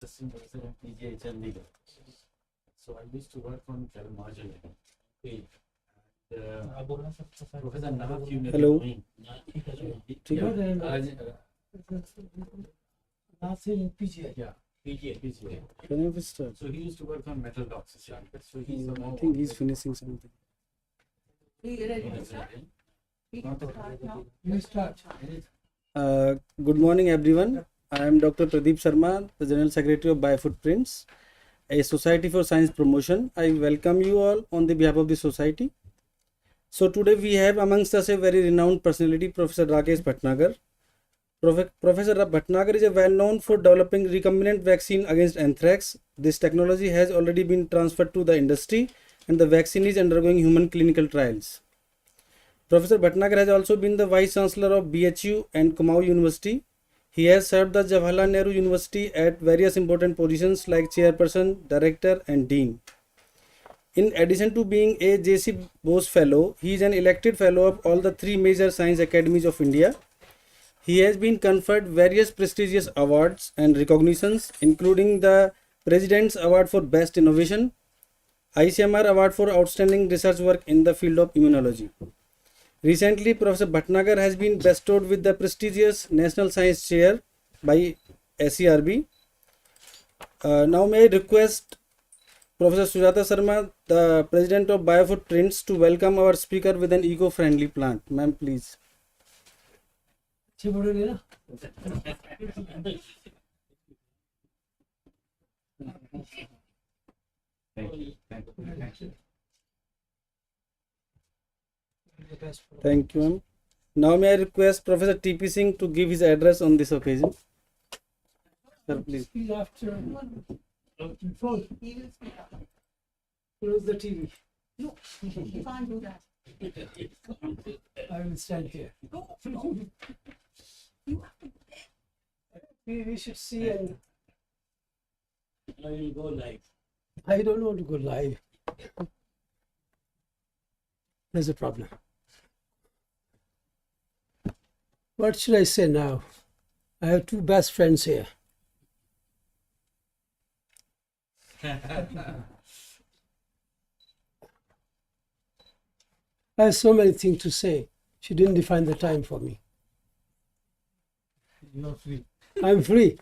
assistant professor in PGHL legal. So I used to work on Calmargin. Okay. Professor Nath, you may be Hello. knowing. Yeah, PGA. Can you start? So he used to work on metal docks. So he's the I think he's finishing something. Good morning, everyone. I am Dr. Pradeep Sharma, the General Secretary of Biofootprints, a Society for Science Promotion. I welcome you all on the behalf of the society. So today we have amongst us a very renowned personality, Professor Rakesh Bhatnagar. Professor Bhatnagar is well known for developing recombinant vaccine against anthrax. This technology has already been transferred to the industry and the vaccine is undergoing human clinical trials. Professor Bhatnagar has also been the Vice Chancellor of BHU and Kumaon University. He has served the Jawaharlal Nehru University at various important positions like Chairperson, Director and Dean. In addition to being a J.C. Bose Fellow, he is an elected Fellow of all the three major science academies of India. He has been conferred various prestigious awards and recognitions, including the President's Award for Best Innovation, ICMR Award for Outstanding Research Work in the field of immunology. Recently, Professor Bhatnagar has been bestowed with the prestigious National Science Chair by SERB. Now may I request Professor Sujata Sharma, the President of Biofootprints, to welcome our speaker with an eco-friendly plant. Ma'am, please. Thank you, ma'am. Now may I request Professor T.P. Singh to give his address on this occasion. Sir, please. Close the TV. No, you can't do that. I will stand here. You have to. We should see, and Now you'll go live. I don't want to go live. There's a problem. What should I say now? I have two best friends here. I have so many things to say. She didn't define the time for me. You're free. I'm free.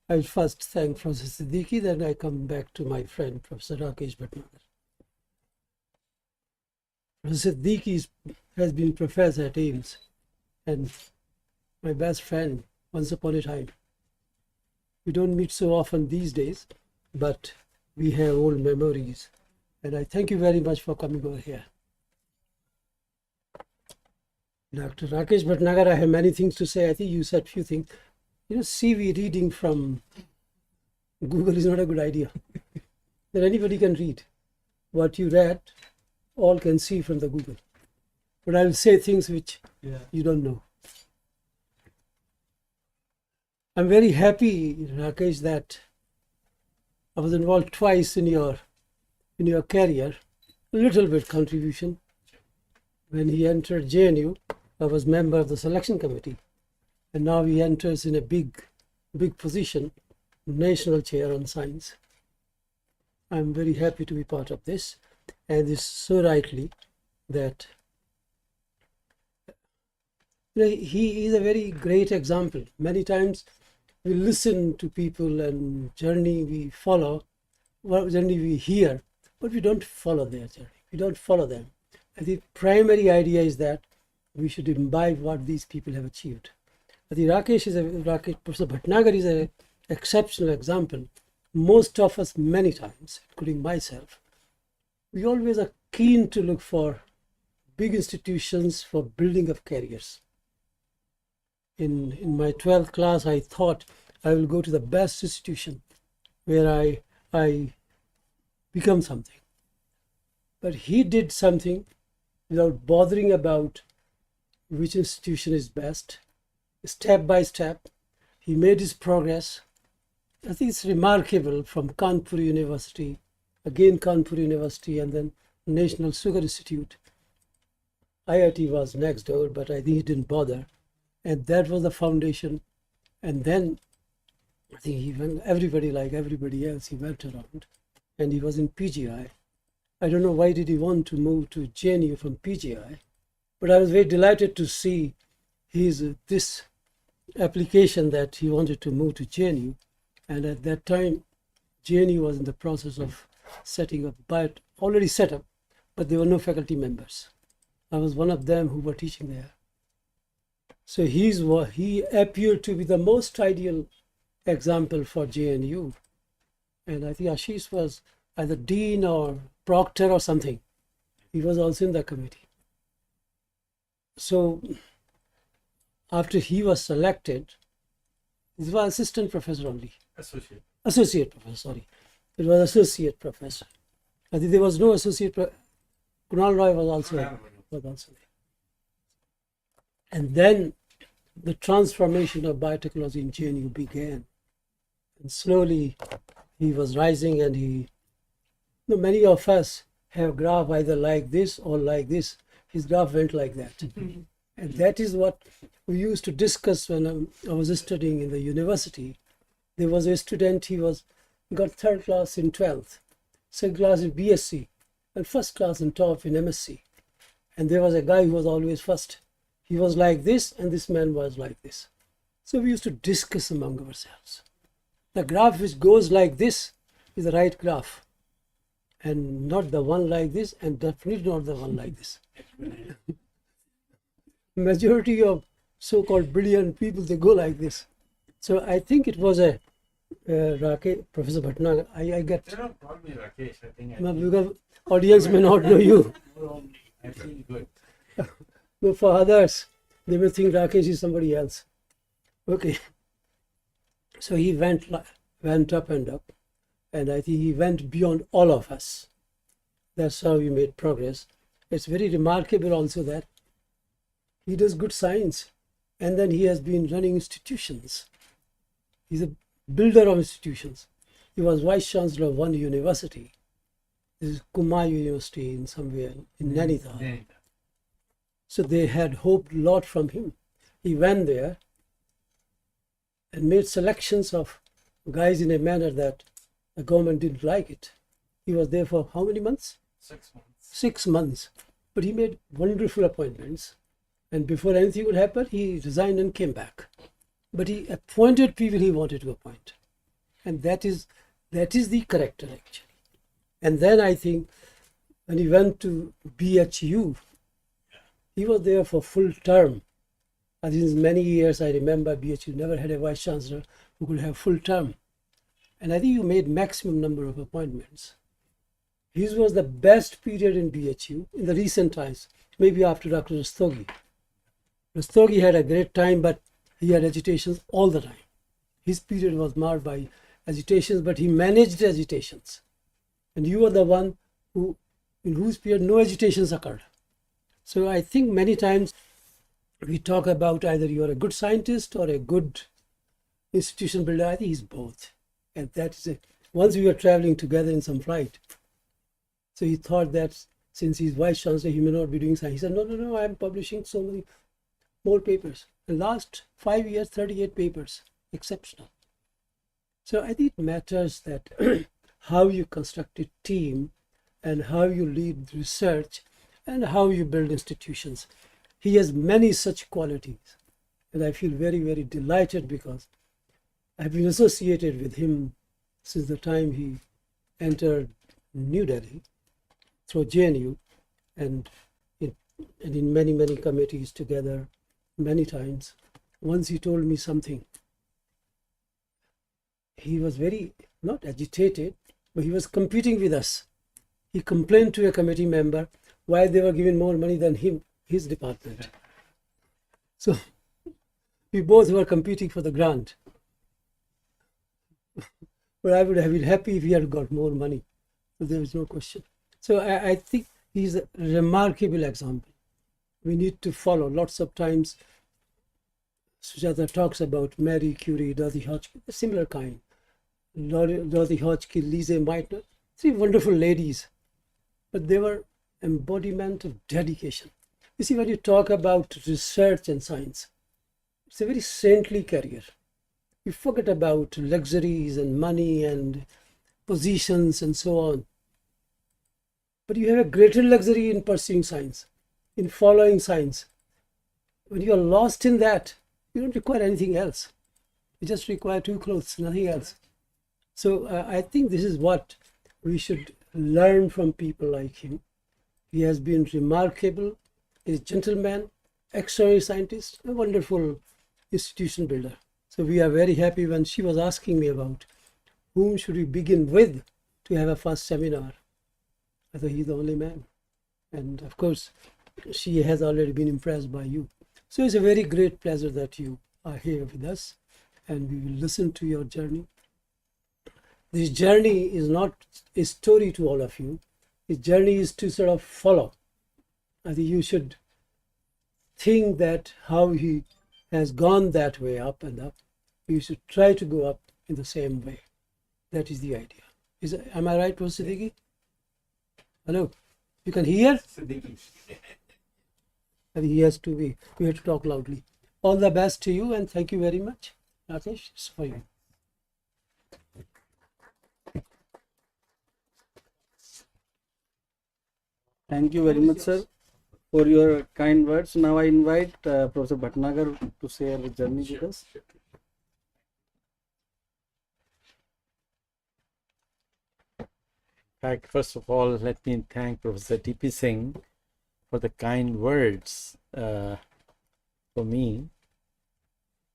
I'll first thank Professor Siddiqui, then I come back to my friend, Professor Rakesh Bhatnagar. Professor Siddiqui has been professor at AIIMS and my best friend once upon a time. We don't meet so often these days, but we have old memories. And I thank you very much for coming over here. Dr. Rakesh Bhatnagar, I have many things to say. I think you said few things. You know, CV reading from Google is not a good idea. That anybody can read. What you read, all can see from the Google. But I will say things which you don't know. I'm very happy, Rakesh, that I was involved twice in your career. A little bit contribution. When he entered JNU, I was member of the selection committee. And now he enters in a big position, national chair on science. I'm very happy to be part of this. And it's so rightly that he is a very great example. Many times we listen to people and journey we follow, journey we hear, but we don't follow their journey. We don't follow them. And the primary idea is that we should imbibe what these people have achieved. I think Professor Bhatnagar is an exceptional example. Most of us, many times, including myself, we always are keen to look for big institutions for building of careers. In my 12th class, I thought I will go to the best institution where I become something. But he did something without bothering about which institution is best. Step by step, he made his progress. I think it's remarkable, from Kanpur University, again Kanpur University, and then National Sugar Institute. IIT was next door, but I think he didn't bother. And that was the foundation. And then I think he went, everybody like everybody else, he went around, and he was in PGI. I don't know why did he want to move to JNU from PGI, but I was very delighted to see this application that he wanted to move to JNU, and at that time JNU was in the process of setting up, already set up, but there were no faculty members. I was one of them who were teaching there. So he appeared to be the most ideal example for JNU. And I think Ashish was either dean or proctor or something. He was also in the committee. So after he was selected, he was assistant professor only. Associate professor, sorry. It was associate professor. I think there was no associate. Kunal Roy was also there. And then the transformation of biotechnology in JNU began. And slowly he was rising, and many of us have graph either like this or like this. His graph went like that. And that is what we used to discuss when I was studying in the university. There was a student, he got third class in 12th, second class in BSc, and first class in top in MSc. And there was a guy who was always first. He was like this, and this man was like this. So we used to discuss among ourselves. The graph which goes like this is the right graph, and not the one like this, and definitely not the one like this. Majority of so-called brilliant people, they go like this. So I think it was a Rakesh, Professor Bhatnagar. I get. They don't call me Rakesh. I think Because audience may not know you. I feel good. But for others, they may think Rakesh is somebody else. Okay. So he went up and up, and I think he went beyond all of us. That's how we made progress. It's very remarkable also that he does good science, and then he has been running institutions. He's a builder of institutions. He was vice chancellor of one university. This is Kumar University in somewhere in Nainital. So they had hoped a lot from him. He went there and made selections of guys in a manner that the government didn't like it. He was there for how many months? 6 months. 6 months. But he made wonderful appointments. And before anything would happen, he resigned and came back. But he appointed people he wanted to appoint. And that is the character actually. And then I think when he went to BHU, he was there for full term. I think in many years I remember BHU never had a vice chancellor who could have full term. And I think you made maximum number of appointments. His was the best period in BHU in the recent times, maybe after Dr. Rastogi. Rastogi had a great time, but he had agitations all the time. His period was marred by agitations, but he managed agitations. And you were the one in whose period no agitations occurred. So I think many times we talk about either you are a good scientist or a good institution builder. I think he's both. And that is it. Once we were traveling together in some flight, so he thought that since he's vice chancellor, he may not be doing science. He said, no, I'm publishing so many more papers. The last 5 years, 38 papers, exceptional. So I think it matters that how you construct a team and how you lead research and how you build institutions. He has many such qualities. And I feel very, very delighted because I've been associated with him since the time he entered New Delhi through JNU and in many, many committees together, many times. Once he told me something. He was very, not agitated, but he was competing with us. He complained to a committee member why they were giving more money than him, his department. So we both were competing for the grant. But I would have been happy if he had got more money. So there is no question. So I think he's a remarkable example. We need to follow. Lots of times Sujata talks about Marie Curie, Dorothy Hodgkin, a similar kind. Dorothy Hodgkin, Lise Meitner, 3 wonderful ladies. But they were embodiment of dedication. You see, when you talk about research and science, it's a very saintly career. We forget about luxuries and money and positions and so on. But you have a greater luxury in pursuing science, in following science. When you are lost in that, you don't require anything else. You just require two clothes, nothing else. So I think this is what we should learn from people like him. He has been remarkable, he's a gentleman, extraordinary scientist, a wonderful institution builder. So we are very happy when she was asking me about whom should we begin with to have a first seminar. I thought he's the only man. And of course, she has already been impressed by you. So it's a very great pleasure that you are here with us, and we will listen to your journey. This journey is not a story to all of you. His journey is to sort of follow. I think you should think that how he has gone that way up and up, you should try to go up in the same way. That is the idea. Am I right, Professor Siddiqui? Hello? You can hear? I think he has to be. We have to talk loudly. All the best to you, and thank you very much. Rakesh, it's for you. Thank you very much, sir, for your kind words. Now I invite Professor Bhatnagar to share his journey with us. In fact, first of all, let me thank Professor T.P. Singh for the kind words for me.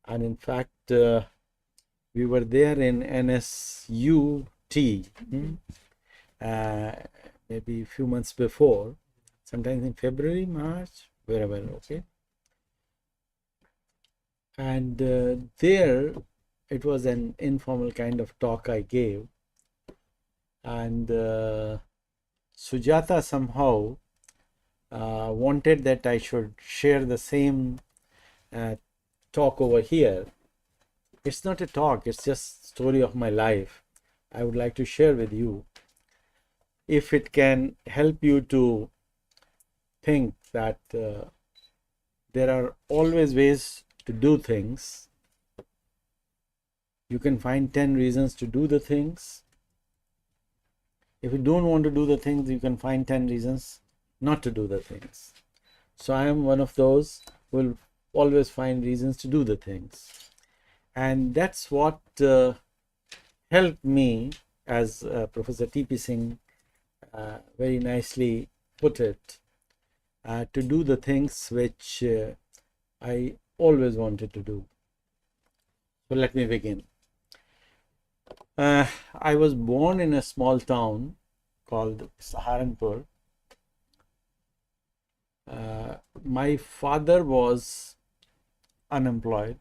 And in fact, we were there in NSUT maybe a few months before, sometimes in February, March, wherever, okay. And there, it was an informal kind of talk I gave. And Sujata somehow wanted that I should share the same talk over here. It's not a talk, it's just story of my life. I would like to share with you. If it can help you to think that there are always ways to do things. You can find 10 reasons to do the things. If you don't want to do the things, you can find 10 reasons not to do the things. So I am one of those who will always find reasons to do the things. And that's what helped me, as Professor T.P. Singh very nicely put it, to do the things which I always wanted to do. So let me begin. I was born in a small town called Saharanpur. My father was unemployed,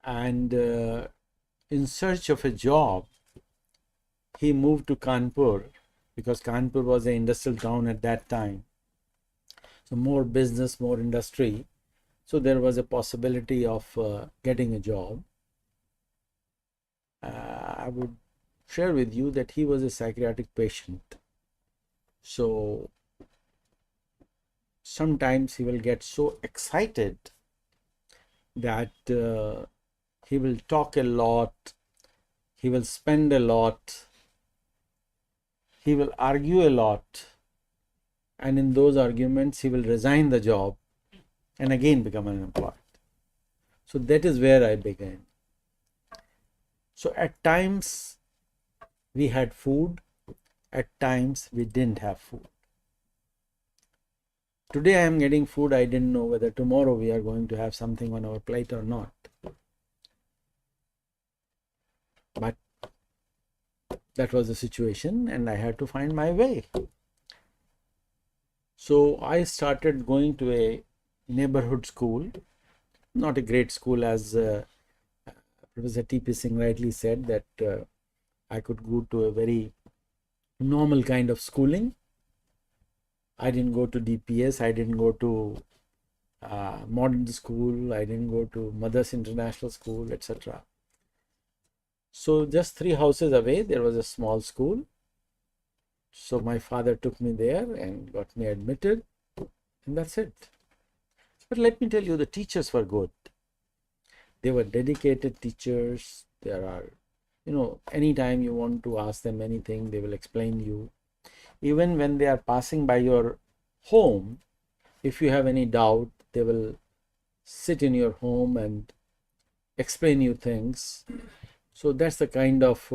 and in search of a job, he moved to Kanpur, because Kanpur was an industrial town at that time. So more business, more industry. So there was a possibility of getting a job. I would share with you that he was a psychiatric patient. So sometimes he will get so excited that he will talk a lot, he will spend a lot, he will argue a lot, and in those arguments he will resign the job and again become unemployed. So that is where I began. So at times we had food, at times we didn't have food. Today I am getting food, I didn't know whether tomorrow we are going to have something on our plate or not. But that was the situation, and I had to find my way. So I started going to a neighborhood school, not a great school, as Professor T.P. Singh rightly said, that I could go to a very normal kind of schooling. I didn't go to DPS, I didn't go to modern school, I didn't go to Mothers International School, etc. So just 3 houses away, there was a small school. So my father took me there and got me admitted, and that's it. But let me tell you, the teachers were good. They were dedicated teachers. There are, anytime you want to ask them anything, they will explain you. Even when they are passing by your home, if you have any doubt, they will sit in your home and explain you things. So that's the kind of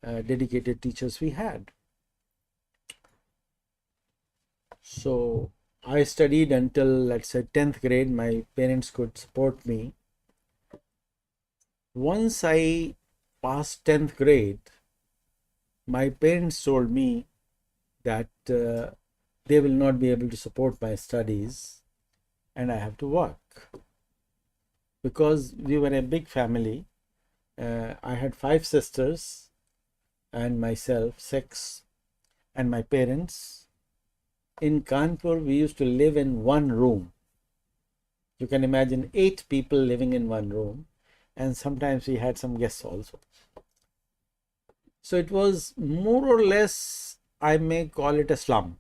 dedicated teachers we had. So I studied until, let's say, 10th grade. My parents could support me. Once I passed 10th grade, my parents told me that they will not be able to support my studies and I have to work. Because we were a big family, I had 5 sisters and myself, 6, and my parents. In Kanpur, we used to live in one room. You can imagine 8 people living in one room, and sometimes we had some guests also. So it was more or less, I may call it a slum.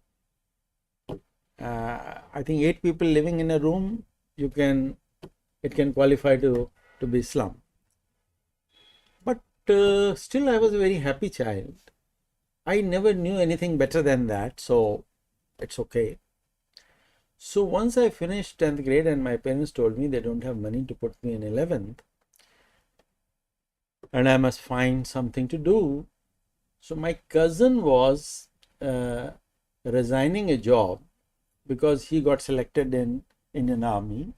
I think 8 people living in a room, it can qualify to be slum. But still I was a very happy child. I never knew anything better than that, so it's okay. So once I finished 10th grade and my parents told me they don't have money to put me in 11th and I must find something to do. So my cousin was resigning a job because he got selected in Indian Army.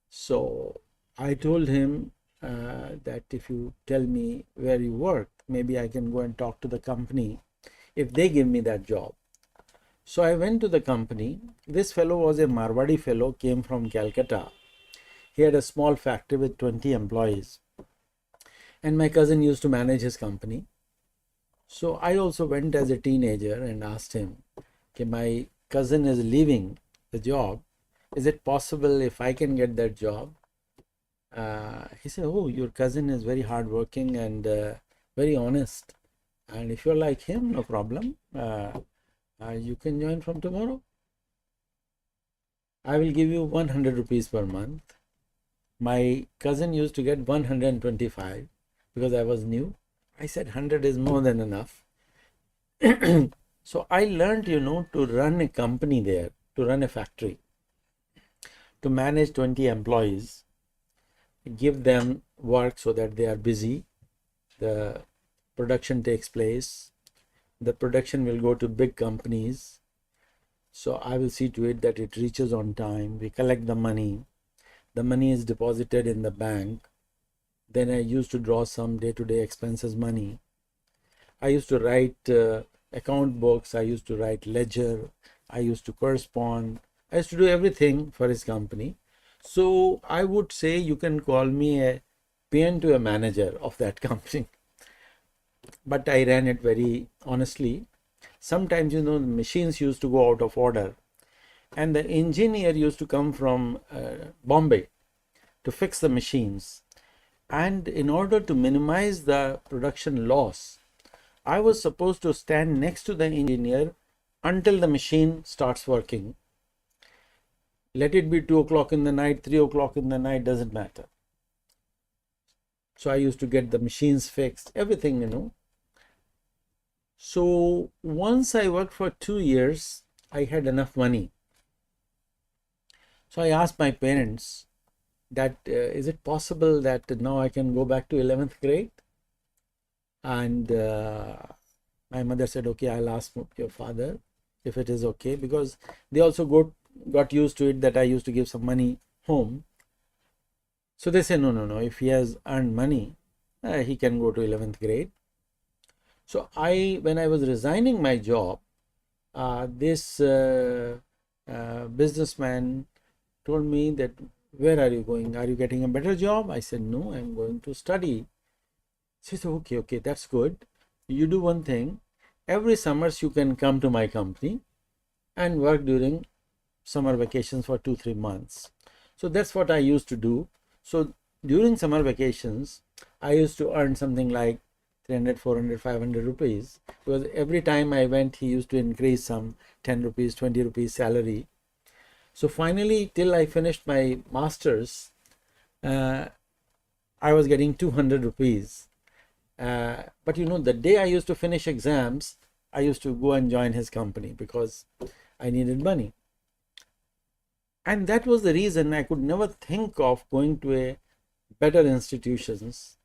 So I told him that if you tell me where you work, maybe I can go and talk to the company if they give me that job. So I went to the company. This fellow was a Marwadi fellow, came from Calcutta. He had a small factory with 20 employees. And my cousin used to manage his company. So I also went as a teenager and asked him, okay, my cousin is leaving the job. Is it possible if I can get that job? He said, oh, your cousin is very hardworking and very honest. And if you're like him, no problem. You can join from tomorrow. I will give you 100 rupees per month. My cousin used to get 125 because I was new. I said 100 is more than enough. So I learned, to run a company there, to run a factory, to manage 20 employees, give them work so that they are busy. The production takes place. The production will go to big companies. So I will see to it that it reaches on time. We collect the money. The money is deposited in the bank. Then I used to draw some day-to-day expenses money. I used to write account books. I used to write ledger. I used to correspond. I used to do everything for his company. So I would say you can call me a peon to a manager of that company. But I ran it very honestly. Sometimes, the machines used to go out of order. And the engineer used to come from Bombay to fix the machines. And in order to minimize the production loss, I was supposed to stand next to the engineer until the machine starts working. Let it be 2 o'clock in the night, 3 o'clock in the night, doesn't matter. So I used to get the machines fixed, everything, So once I worked for 2 years, I had enough money. So I asked my parents that is it possible that now I can go back to 11th grade? And my mother said, okay, I'll ask your father if it is okay, because they also got used to it that I used to give some money home. So they said, no, if he has earned money, he can go to 11th grade. So when I was resigning my job, this businessman told me that, where are you going? Are you getting a better job? I said, no, I'm going to study. She said, okay, that's good. You do one thing. Every summers you can come to my company and work during summer vacations for 2-3 months. So that's what I used to do. So during summer vacations, I used to earn something like 300, 400, 500 rupees, because every time I went, he used to increase some 10 rupees, 20 rupees salary. So finally, till I finished my master's, I was getting 200 rupees. But you know, the day I used to finish exams, I used to go and join his company because I needed money. And that was the reason I could never think of going to a better institutions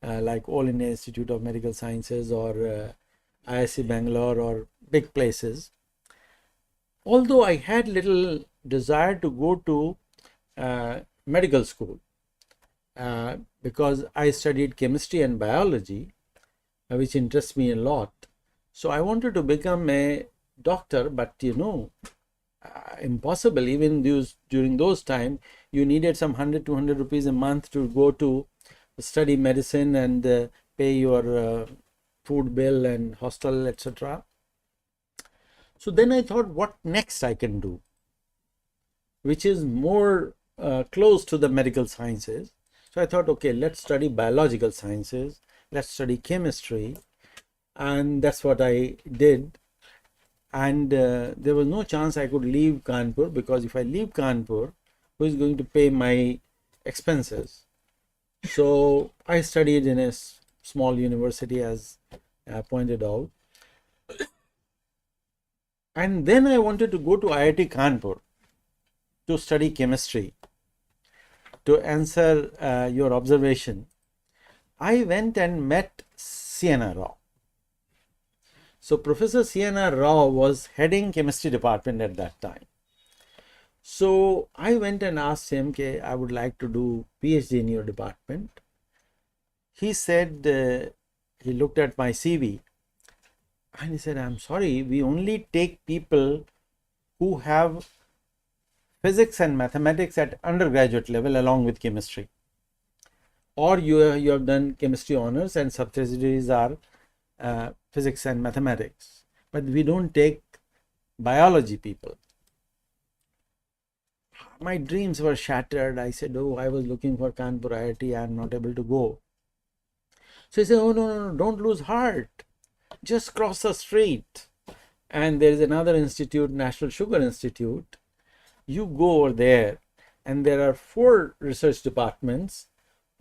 like All India Institute of Medical Sciences or IISc Bangalore or big places. Although I had little desire to go to medical school because I studied chemistry and biology, which interests me a lot. So I wanted to become a doctor, but you know, impossible. Even during those time, you needed some 100-200 rupees a month to go to study medicine and pay your food bill and hostel, etc. So then I thought, what next I can do, which is more close to the medical sciences. So I thought, okay, let's study biological sciences, let's study chemistry, and that's what I did. And there was no chance I could leave Kanpur, because if I leave Kanpur, who is going to pay my expenses? So I studied in a small university, as I pointed out. And then I wanted to go to IIT Kanpur to study chemistry. To answer your observation, I went and met C.N.R. Rao. So Professor C.N.R. Rao was heading chemistry department at that time. So I went and asked him, okay, I would like to do PhD in your department. He said, he looked at my CV and he said, I'm sorry, we only take people who have physics and mathematics at undergraduate level along with chemistry. Or you have done chemistry honors and subsidiaries are physics and mathematics, but we don't take biology people. My dreams were shattered. I said, oh, I was looking for Kanpur IIT, I am not able to go. So he said, oh, no, don't lose heart. Just cross the street. And there is another institute, National Sugar Institute. You go over there, and there are 4 research departments: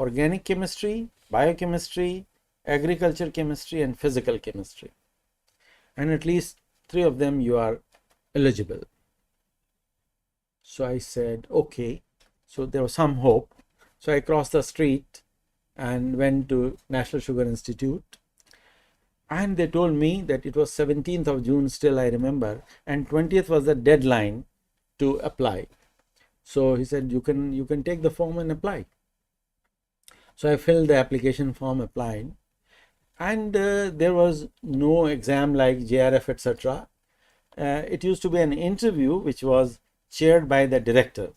organic chemistry, biochemistry, agriculture chemistry, and physical chemistry. And at least 3 of them you are eligible. So I said, okay. So there was some hope. So I crossed the street and went to National Sugar Institute. And they told me that it was 17th of June, still I remember, and 20th was the deadline to apply. So he said, you can take the form and apply. So I filled the application form, applied, and there was no exam like JRF, etc. It used to be an interview which was chaired by the director,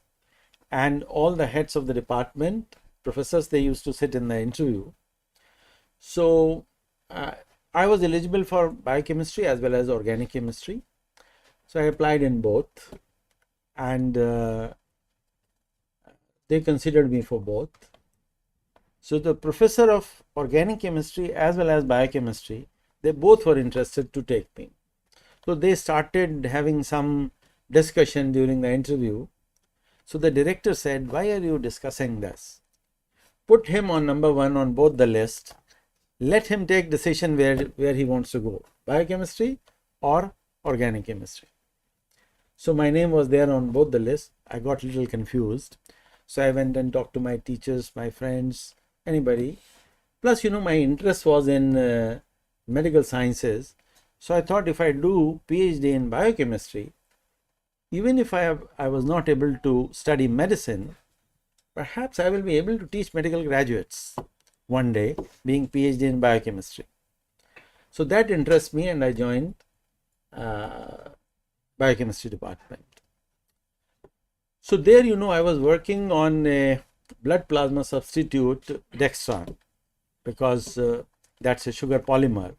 and all the heads of the department, professors, they used to sit in the interview. So I was eligible for biochemistry as well as organic chemistry. So I applied in both, and they considered me for both. So the professor of organic chemistry as well as biochemistry, they both were interested to take me. So they started having some discussion during the interview. So the director said, why are you discussing this? Put him on number 1 on both the list. Let him take decision where he wants to go, biochemistry or organic chemistry. So my name was there on both the lists. I got a little confused. So I went and talked to my teachers, my friends, anybody. Plus, you know, my interest was in medical sciences. So I thought, if I do PhD in biochemistry, even if I was not able to study medicine, perhaps I will be able to teach medical graduates one day, being PhD in biochemistry. So that interests me, and I joined Biochemistry Department. So there, you know, I was working on a blood plasma substitute, dextran, because that's a sugar polymer.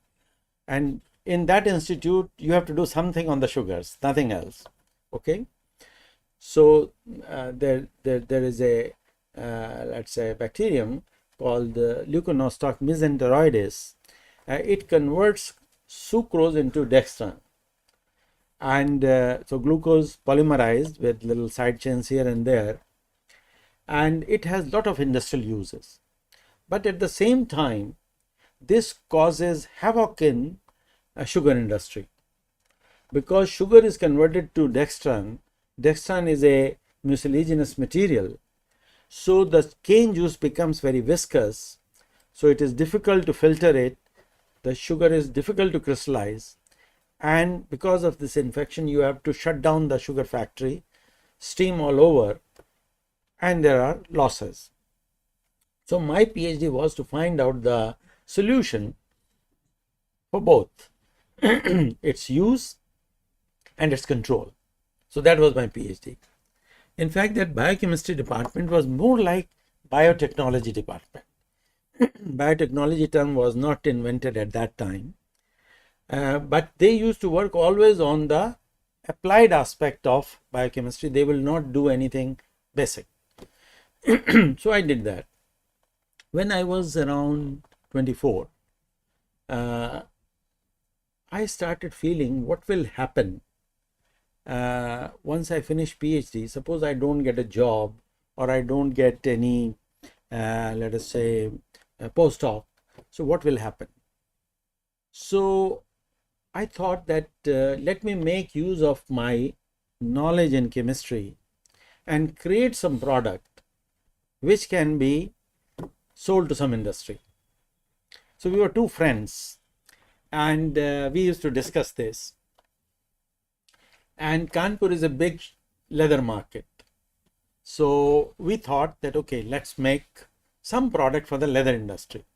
And in that institute, you have to do something on the sugars, nothing else. Okay. So there is a, let's say, bacterium called Leuconostoc mesenteroides. It converts sucrose into dextran. And so glucose polymerized with little side chains here and there. And it has lot of industrial uses. But at the same time, this causes havoc in a sugar industry, because sugar is converted to dextran. Dextran is a mucilaginous material, so the cane juice becomes very viscous, so it is difficult to filter it, the sugar is difficult to crystallize, and because of this infection you have to shut down the sugar factory, steam all over, and there are losses. So my PhD was to find out the solution for both its use and its control. So that was my PhD. In fact, that biochemistry department was more like biotechnology department. Biotechnology term was not invented at that time, but they used to work always on the applied aspect of biochemistry. They will not do anything basic. So I did that. When I was around 24, I started feeling what will happen once I finish PhD. Suppose I don't get a job, or I don't get any, let us say, a postdoc. So what will happen? So I thought that let me make use of my knowledge in chemistry and create some product which can be sold to some industry. So we were two friends, and we used to discuss this. And Kanpur is a big leather market. So we thought that, okay, let's make some product for the leather industry.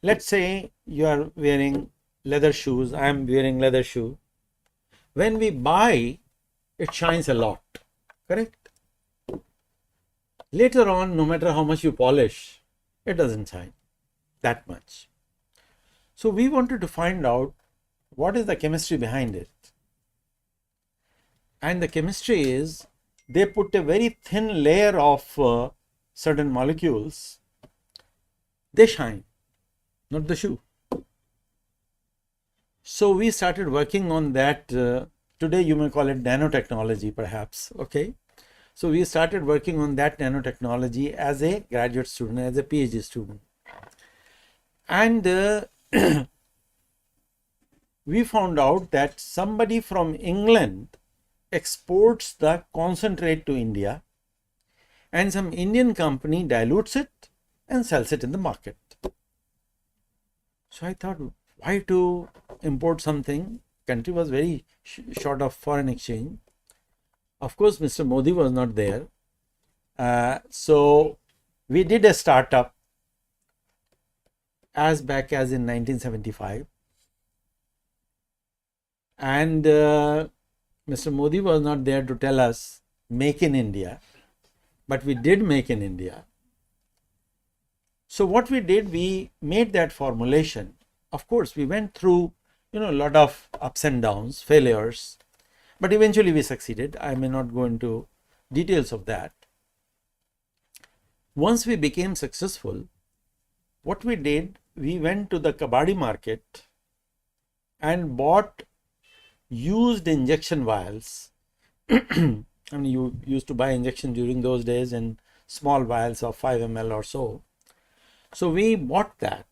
Let's say you are wearing leather shoes, I am wearing leather shoe. When we buy, it shines a lot, correct? Later on, no matter how much you polish, it doesn't shine that much. So we wanted to find out what is the chemistry behind it. And the chemistry is, they put a very thin layer of certain molecules, they shine, not the shoe. So we started working on that. Today you may call it nanotechnology perhaps, okay. So we started working on that nanotechnology as a graduate student, as a PhD student. And we found out that somebody from England exports the concentrate to India, and some Indian company dilutes it and sells it in the market. So I thought, why to import something? Country was very short of foreign exchange. Of course, Mr. Modi was not there. So we did a startup as back as in 1975. And Mr. Modi was not there to tell us make in India, but we did make in India. So what we did, we made that formulation. Of course, we went through, a lot of ups and downs, failures, but eventually we succeeded. I may not go into details of that. Once we became successful, what we did, we went to the kabadi market and bought used injection vials. I mean, you used to buy injection during those days in small vials of 5 ml or so. So we bought that,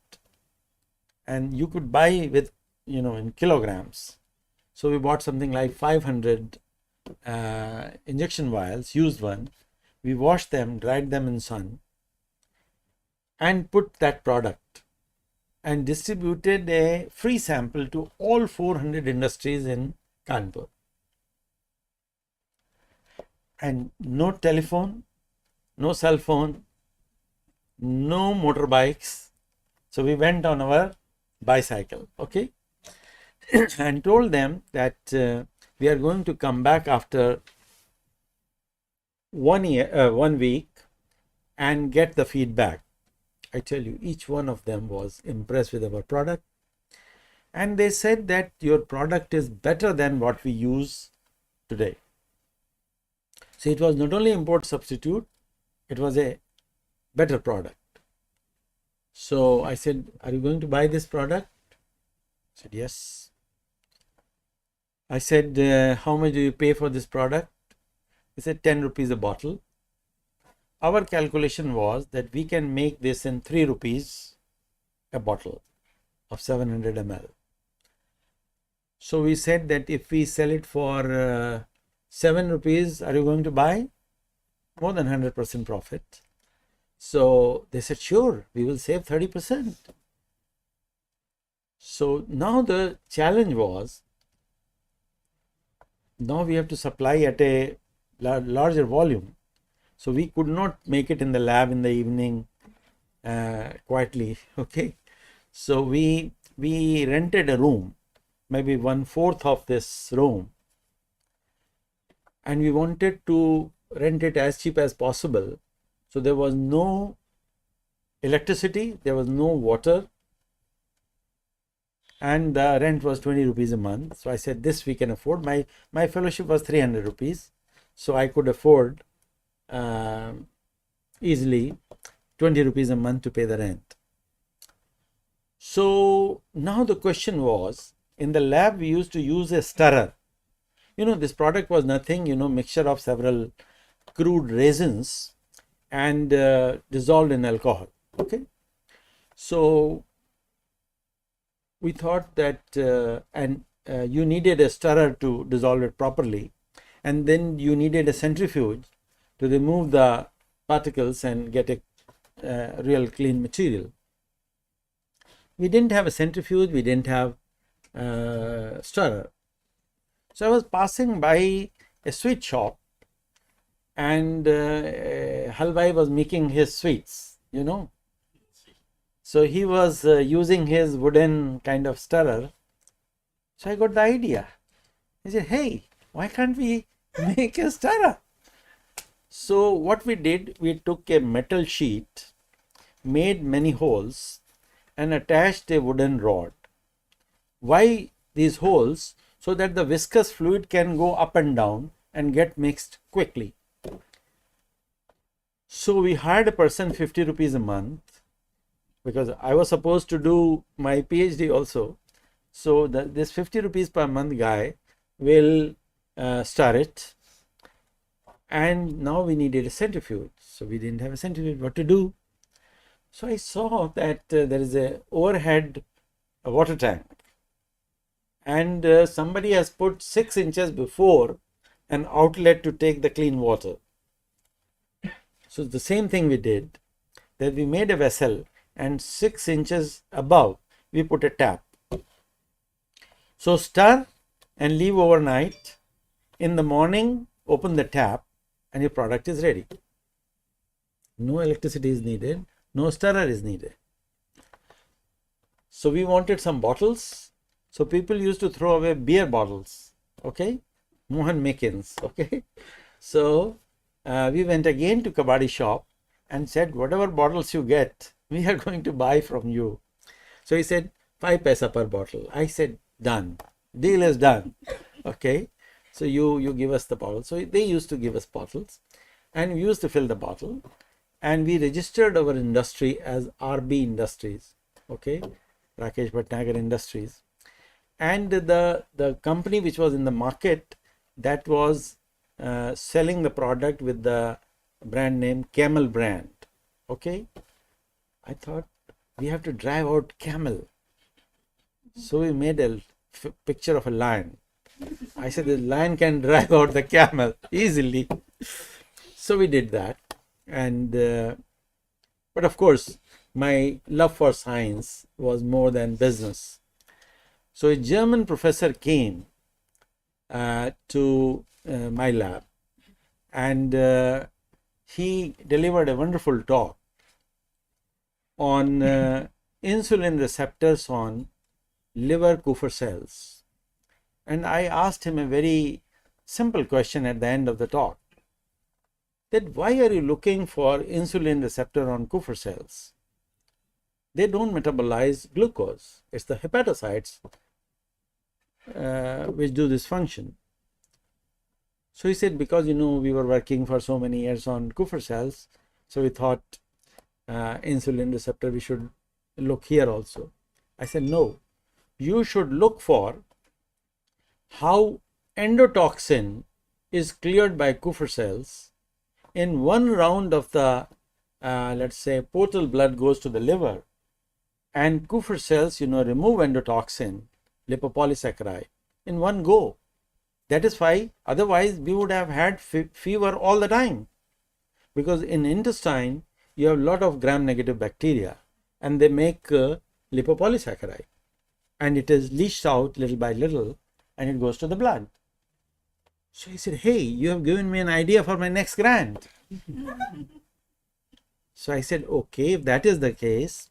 and you could buy with, in kilograms. So we bought something like 500 injection vials, used one. We washed them, dried them in sun, and put that product and distributed a free sample to all 400 industries in Kanpur. And no telephone, no cell phone, no motorbikes. So we went on our bicycle, okay, and told them that we are going to come back after 1 week and get the feedback. I tell you, each one of them was impressed with our product, and they said that your product is better than what we use today. So it was not only import substitute, it was a better product. So I said, are you going to buy this product? I said, yes. I said, how much do you pay for this product? He said, 10 rupees a bottle. our calculation was that we can make this in 3 rupees a bottle of 700 ml. So we said that if we sell it for 7 rupees, are you going to buy? More than 100% profit. So they said, sure, we will save 30%. So now the challenge was, now we have to supply at a larger volume. So we could not make it in the lab in the evening quietly. Okay. So we rented a room, maybe 1/4 of this room, and we wanted to rent it as cheap as possible. So there was no electricity, there was no water, and the rent was 20 rupees a month. So I said, this we can afford. My fellowship was 300 rupees. So I could afford easily 20 rupees a month to pay the rent. So now the question was, in the lab we used to use a stirrer. This product was nothing, mixture of several crude resins and dissolved in alcohol. Okay. So we thought that you needed a stirrer to dissolve it properly, and then you needed a centrifuge to remove the particles and get a real clean material. We didn't have a centrifuge, we didn't have stirrer. So I was passing by a sweet shop, and halwai was making his sweets, So he was using his wooden kind of stirrer. So I got the idea. He said, hey, why can't we make a stirrer? So what we did, we took a metal sheet, made many holes, and attached a wooden rod. Why these holes? So that the viscous fluid can go up and down and get mixed quickly. So we hired a person 50 rupees a month, because I was supposed to do my PhD also. So this 50 rupees per month guy will stir it. And now we needed a centrifuge. So we didn't have a centrifuge. What to do? So I saw that there is a overhead water tank, and somebody has put 6 inches before an outlet to take the clean water. So the same thing we did, that we made a vessel, and 6 inches above we put a tap. So stir and leave overnight. In the morning, open the tap and your product is ready. No electricity is needed, no stirrer is needed. So we wanted some bottles. So people used to throw away beer bottles, okay, Mohan Makins, okay. So we went again to kabaddi shop and said, whatever bottles you get, we are going to buy from you. So he said, 5 paisa per bottle. I said, done, deal is done, okay. So you give us the bottle. So they used to give us bottles, and we used to fill the bottle, and we registered our industry as RB Industries, okay, Rakesh Bhatnagar Industries. And the company which was in the market, that was selling the product with the brand name Camel Brand, okay. I thought we have to drive out camel. So we made a picture of a lion. I said the lion can drive out the camel easily. So we did that. And but of course my love for science was more than business. So a German professor came to my lab, and he delivered a wonderful talk on insulin receptors on liver Kupffer cells. And I asked him a very simple question at the end of the talk, that why are you looking for insulin receptor on Kupffer cells? They don't metabolize glucose. It's the hepatocytes which do this function. So he said, because we were working for so many years on Kupffer cells, so we thought insulin receptor, we should look here also. I said, no, you should look for how endotoxin is cleared by Kupffer cells in one round of the, let's say, portal blood goes to the liver, and Kupffer cells, remove endotoxin, lipopolysaccharide in one go. That is why otherwise we would have had fever all the time, because in intestine you have a lot of gram-negative bacteria and they make lipopolysaccharide, and it is leached out little by little and it goes to the blood. So he said, hey, you have given me an idea for my next grant. So I said, okay, if that is the case,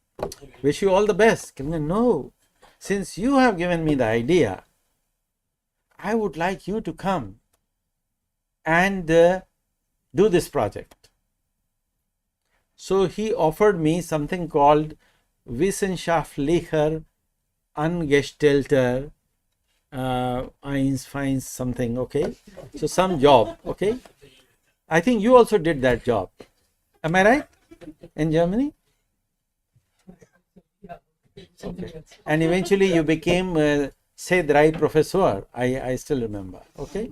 wish you all the best. No, since you have given me the idea, I would like you to come and do this project. So he offered me something called Wissenschaftlicher Angestellter Einstein something, okay? So some job, okay? I think you also did that job. Am I right? In Germany? Okay. And eventually you became say drei Professor, I still remember, okay?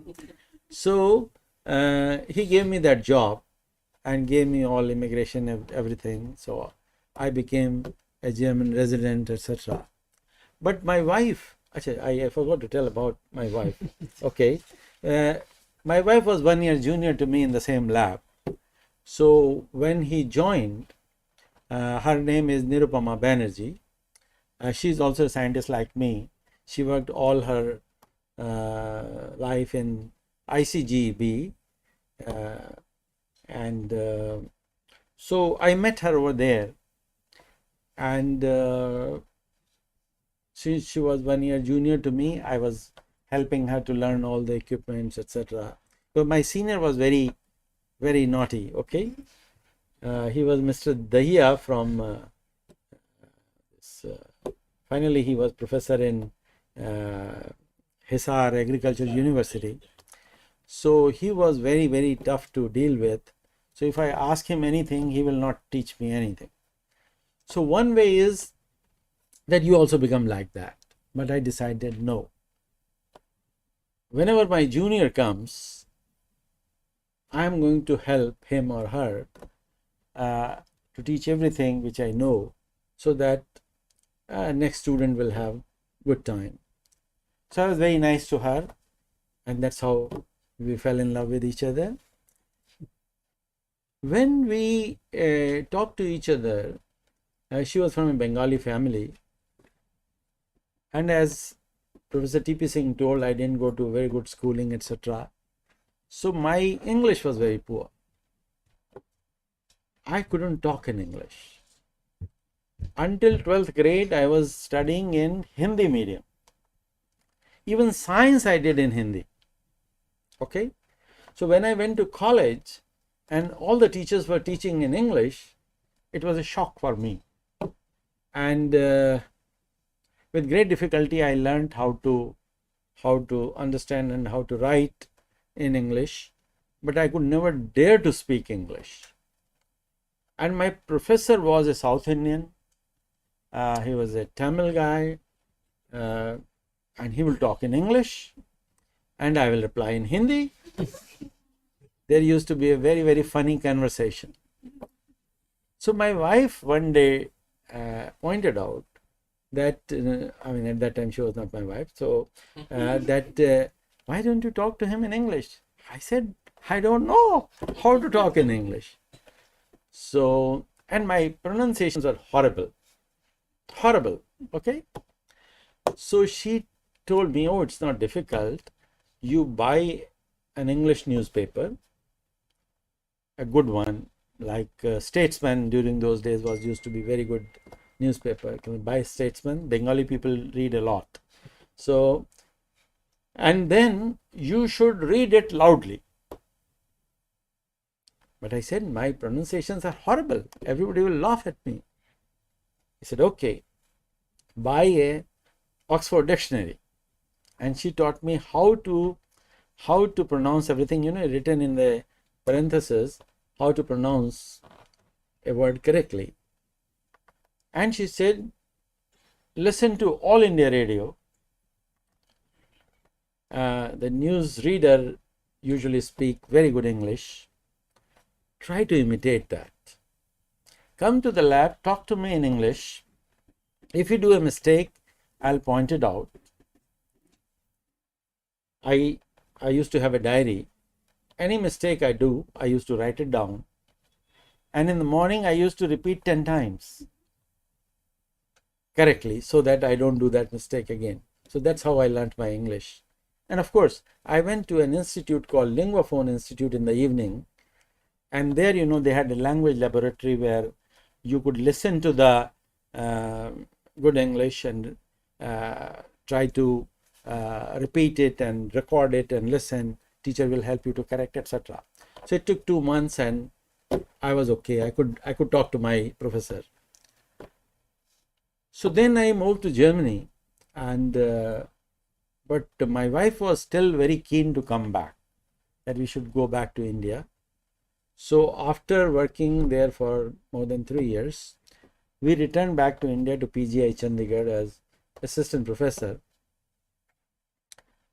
So he gave me that job and gave me all immigration, everything. So I became a German resident, etc. But my wife, actually, I forgot to tell about my wife, okay? My wife was 1 year junior to me in the same lab. So when he joined, her name is Nirupama Banerjee. She's also a scientist like me. She worked all her life in ICGB, and so I met her over there, and she was 1 year junior to me. I was helping her to learn all the equipments, etc. So my senior was very, very naughty, okay? He was Mr. Dahiya from finally he was professor in Hisar Agricultural University. So he was very, very tough to deal with. So if I ask him anything, he will not teach me anything. So one way is that you also become like that. But I decided no. Whenever my junior comes, I am going to help him or her to teach everything which I know, so that next student will have good time. So I was very nice to her, and that's how we fell in love with each other. When we talked to each other, she was from a Bengali family, and as Professor T.P. Singh told, I didn't go to very good schooling, etc. So my English was very poor. I couldn't talk in English. Until 12th grade, I was studying in Hindi medium. Even science I did in Hindi. Okay? So when I went to college and all the teachers were teaching in English, it was a shock for me. And with great difficulty, I learned how to understand and how to write in English, but I could never dare to speak English. And my professor was a South Indian. He was a Tamil guy, and he will talk in English, and I will reply in Hindi. There used to be a very, very funny conversation. So my wife one day pointed out that, I mean, at that time she was not my wife, so that why don't you talk to him in English? I said, I don't know how to talk in English. So, and my pronunciations are horrible, okay? So she told me, oh, it's not difficult. You buy an English newspaper, a good one, like Statesman during those days was used to be very good newspaper. Can you buy Statesman? Bengali people read a lot. So, and then you should read it loudly. But I said, my pronunciations are horrible. Everybody will laugh at me. He said, okay, buy a Oxford dictionary. And she taught me how to pronounce everything, written in the parentheses, how to pronounce a word correctly. And she said, listen to All India Radio. The news reader usually speak very good English. try to imitate that. Come to the lab, talk to me in English. If you do a mistake, I'll point it out. I used to have a diary. Any mistake I do, I used to write it down. And in the morning, I used to repeat 10 times correctly so that I don't do that mistake again. So that's how I learned my English. And of course, I went to an institute called Linguaphone Institute in the evening. And there, you know, they had a language laboratory where you could listen to the good English and try to repeat it and record it and listen. Teacher will help you to correct, etc. So it took 2 months and I was okay. I could talk to my professor. So then I moved to Germany, and but my wife was still very keen to come back, that we should go back to India. So after working there for more than 3 years, we returned back to India to PGI Chandigarh as assistant professor.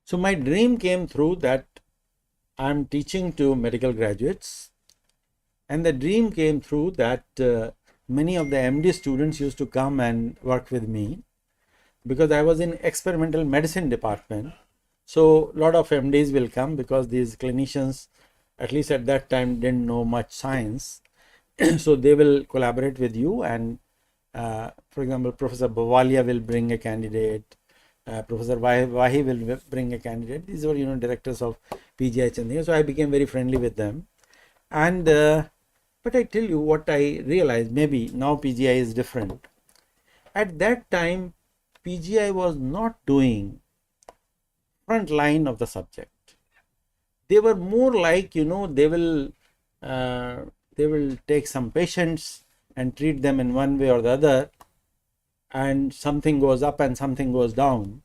So my dream came through that I'm teaching to medical graduates, and the dream came through that many of the MD students used to come and work with me because I was in experimental medicine department. So a lot of MDs will come because these clinicians, at least at that time, didn't know much science. So they will collaborate with you, and for example, Professor Bavalia will bring a candidate, Professor Wahi will bring a candidate. These were, you know, directors of PGI Chandigarh. So I became very friendly with them. And but I tell you what I realized, maybe now PGI is different. At that time, PGI was not doing front line of the subject. They were more like, you know, they will take some patients and treat them in one way or the other, and something goes up and something goes down.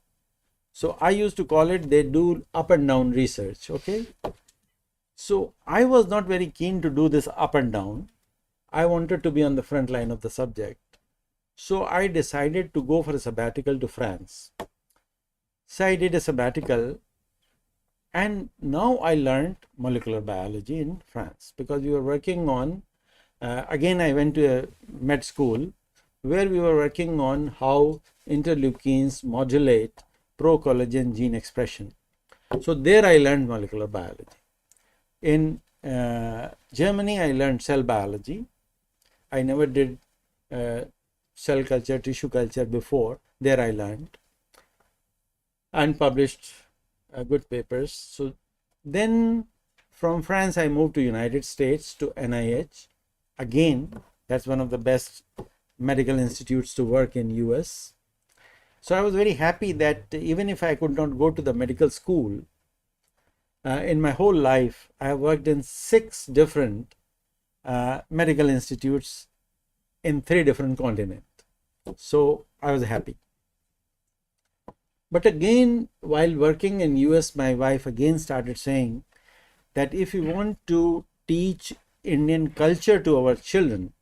So I used to call it, they do up and down research. Okay. So I was not very keen to do this up and down. I wanted to be on the front line of the subject. So I decided to go for a sabbatical to France. So I did a sabbatical, and now I learned molecular biology in France because we were working on, again I went to a med school where we were working on how interleukins modulate pro-collagen gene expression. So there I learned molecular biology. In Germany, I learned cell biology. I never did cell culture, tissue culture before. There I learned and published good papers. So then from France, I moved to United States to NIH. Again, that's one of the best medical institutes to work in US. So I was very happy that even if I could not go to the medical school, in my whole life, I have worked in 6 different medical institutes in 3 different continents. So I was happy. But again, while working in US, my wife again started saying that if you want to teach Indian culture to our children,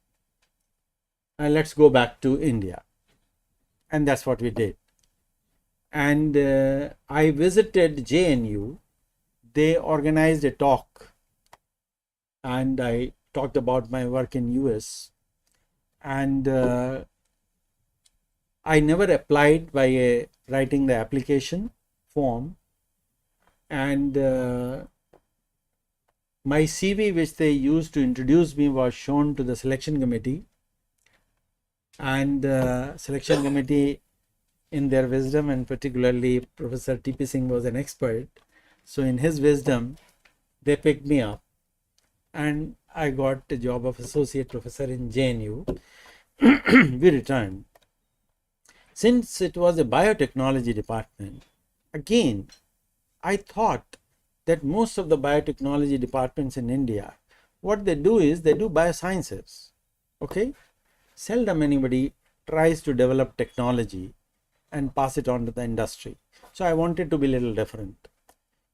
let's go back to India. And that's what we did. And I visited JNU. They organized a talk, and I talked about my work in US. And I never applied by writing the application form. And my CV, which they used to introduce me, was shown to the selection committee. And the selection committee, in their wisdom, and particularly Professor T.P. Singh was an expert, so in his wisdom, they picked me up, and I got the job of associate professor in JNU. We returned. Since it was a biotechnology department, again, I thought that most of the biotechnology departments in India, what they do is they do biosciences. Okay? Seldom anybody tries to develop technology and pass it on to the industry. So I wanted to be a little different.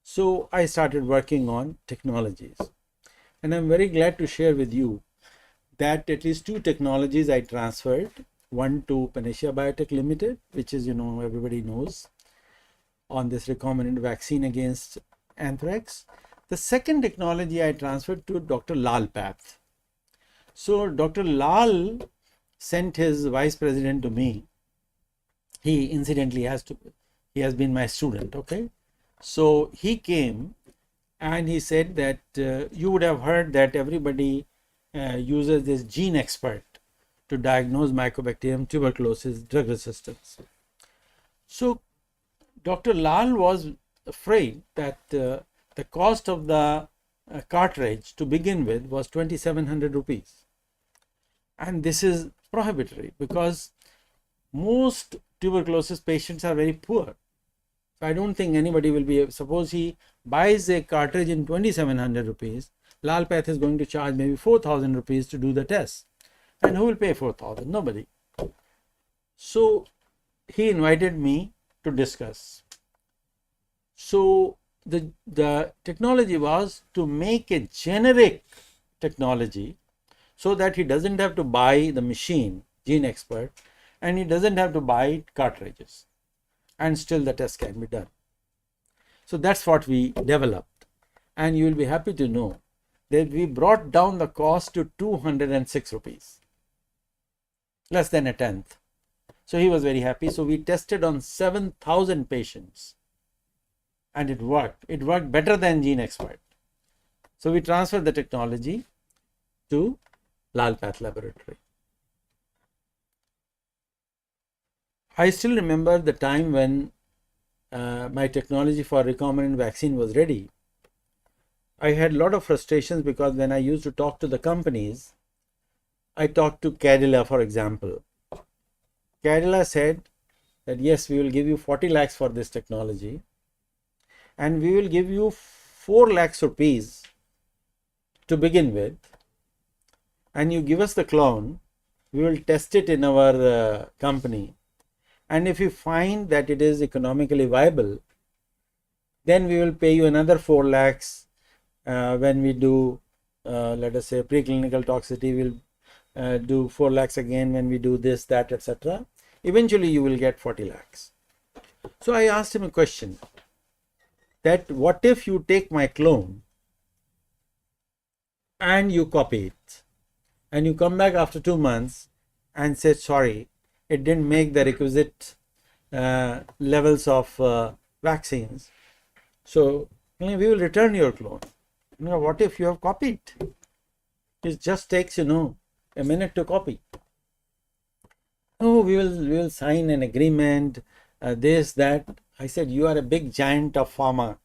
So I started working on technologies. And I'm very glad to share with you that at least 2 technologies I transferred. One to Panacea Biotech Limited, which is, you know, everybody knows, on this recombinant vaccine against anthrax. The second technology I transferred to Dr. Lal Path. So Dr. Lal sent his vice president to me. He incidentally he has been my student, okay? So he came and he said that you would have heard that everybody uses this gene expert to diagnose Mycobacterium tuberculosis drug resistance. So Dr. Lal was afraid that the cost of the cartridge to begin with was 2,700 rupees. And this is prohibitory because most tuberculosis patients are very poor. So I don't think anybody will be, suppose he buys a cartridge in 2,700 rupees, Lalpath is going to charge maybe 4,000 rupees to do the test. And who will pay 4,000? Nobody. So he invited me to discuss. So the technology was to make a generic technology so that he doesn't have to buy the machine, Gene Expert, and he doesn't have to buy cartridges, and still the test can be done. So that's what we developed, and you will be happy to know that we brought down the cost to 206 rupees, less than a tenth. So he was very happy. So we tested on 7,000 patients and it worked. It worked better than Gene Expert. So we transferred the technology to Lalpath Laboratory. I still remember the time when my technology for recombinant vaccine was ready. I had a lot of frustrations because when I used to talk to the companies, I talked to Cadila, for example. Cadila said that yes, we will give you 40 lakhs for this technology and we will give you 4 lakhs rupees to begin with, and you give us the clone, we will test it in our company, and if you find that it is economically viable, then we will pay you another 4 lakhs when we do let us say preclinical toxicity. We'll do 4 lakhs again when we do this, that, etc. Eventually you will get 40 lakhs. So I asked him a question, that what if you take my clone and you copy it and you come back after 2 months and say sorry, it didn't make the requisite levels of vaccines, so we will return your clone. What if you have copied? It just takes a minute to copy. Oh, we will sign an agreement, this, that. I said, you are a big giant of pharma.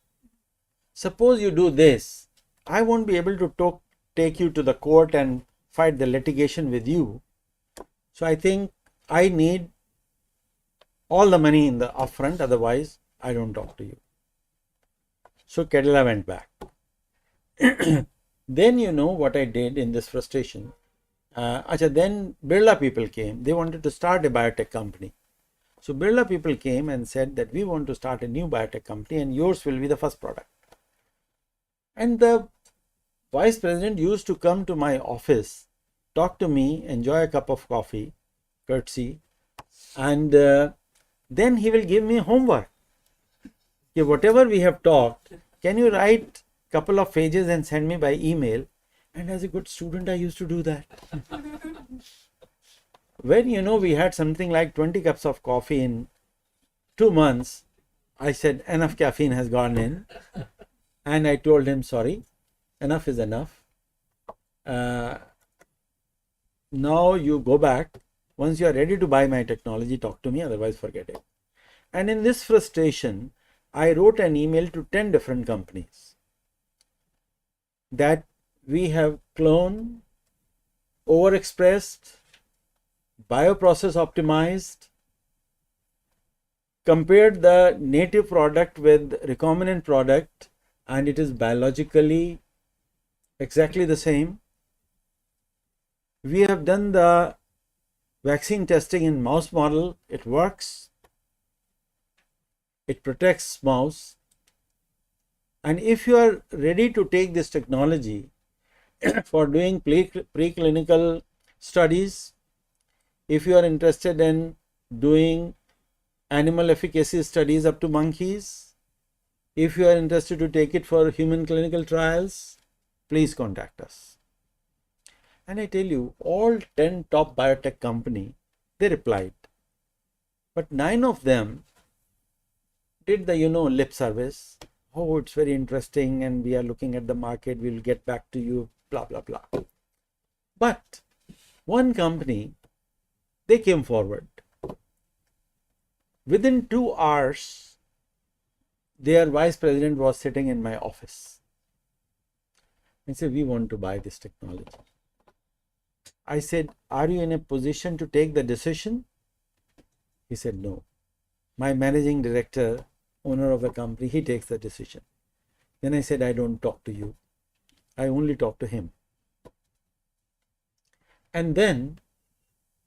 Suppose you do this, I won't be able to take you to the court and fight the litigation with you. So I think I need all the money in the upfront, otherwise I don't talk to you. So Cadila went back. Then what I did in this frustration. Then Birla people came. They wanted to start a biotech company. So Birla people came and said that we want to start a new biotech company and yours will be the first product. And the vice president used to come to my office, talk to me, enjoy a cup of coffee, courtesy, and then he will give me homework. Okay, whatever we have talked, can you write a couple of pages and send me by email? And as a good student, I used to do that. When we had something like 20 cups of coffee in 2 months, I said enough caffeine has gone in, and I told him sorry, enough is enough. Now you go back. Once you are ready to buy my technology, talk to me, otherwise forget it. And in this frustration, I wrote an email to 10 different companies that we have cloned, overexpressed, bioprocess optimized, compared the native product with recombinant product, and it is biologically exactly the same. We have done the vaccine testing in mouse model, it works, it protects mouse, and if you are ready to take this technology for doing preclinical studies, if you are interested in doing animal efficacy studies up to monkeys, if you are interested to take it for human clinical trials, please contact us. And I tell you, all 10 top biotech company, they replied. But 9 of them did the, lip service. Oh, it's very interesting and we are looking at the market, we'll get back to you, blah, blah, blah. But one company, they came forward. Within 2 hours, their vice president was sitting in my office. He said, we want to buy this technology. I said, are you in a position to take the decision? He said, no. My managing director, owner of the company, he takes the decision. Then I said, I don't talk to you. I only talk to him. And then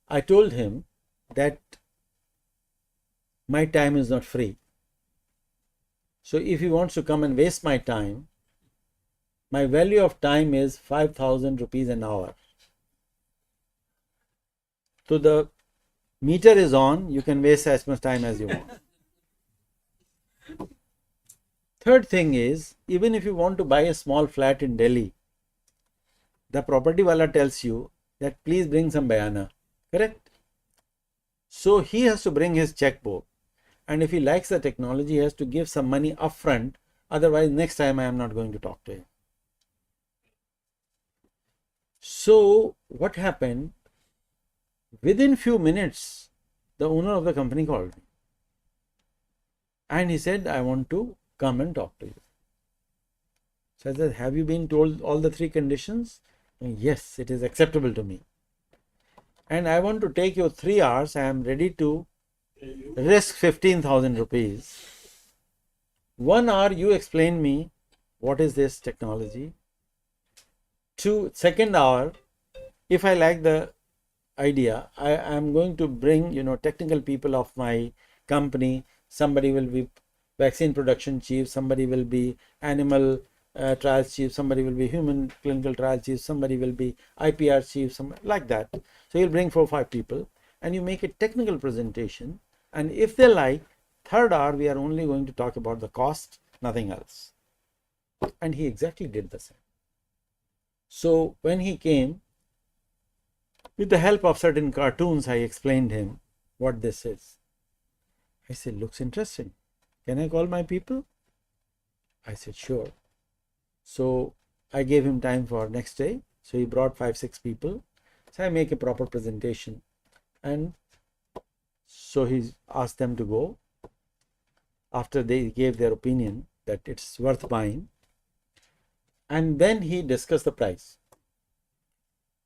I told him that my time is not free. So if he wants to come and waste my time, my value of time is 5,000 rupees an hour. So the meter is on, you can waste as much time as you want. Third thing is, even if you want to buy a small flat in Delhi, the property wala tells you that please bring some bayana, correct? So he has to bring his checkbook, and if he likes the technology, he has to give some money upfront, otherwise next time I am not going to talk to him. So what happened? Within few minutes, the owner of the company called me and he said, I want to come and talk to you. So I said, have you been told all the 3 conditions? Yes, it is acceptable to me. And I want to take your 3 hours. I am ready to risk 15,000 rupees. 1 hour you explain me what is this technology. 2nd hour, if I like the idea, I am going to bring technical people of my company. Somebody will be vaccine production chief, somebody will be animal trials chief, somebody will be human clinical trial chief, somebody will be IPR chief, some like that. So you'll bring 4 or 5 people and you make a technical presentation, and if they like, 3rd hour we are only going to talk about the cost, nothing else. And he exactly did the same. So when he came, with the help of certain cartoons, I explained him what this is. I said, looks interesting. Can I call my people? I said, sure. So I gave him time for next day. So he brought 5-6 people. So I make a proper presentation. And so he asked them to go. After they gave their opinion that it's worth buying. And then he discussed the price.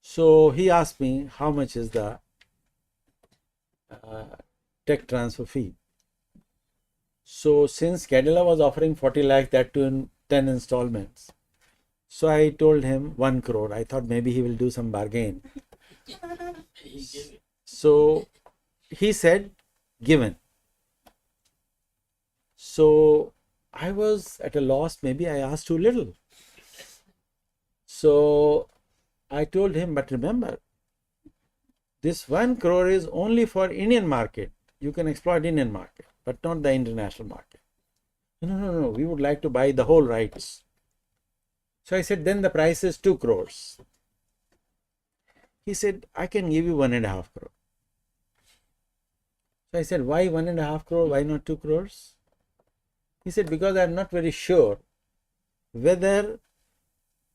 So he asked me, how much is the tech transfer fee? So since Cadila was offering 40 lakh, that too in 10 installments. So I told him 1 crore. I thought maybe he will do some bargain. So he said, given. So I was at a loss. Maybe I asked too little. So I told him, but remember, this 1 crore is only for Indian market. You can exploit Indian market, but not the international market. No, we would like to buy the whole rights. So I said, then the price is 2 crores. He said, I can give you 1.5 crore. So I said, why 1.5 crore? Why not 2 crores? He said, because I am not very sure whether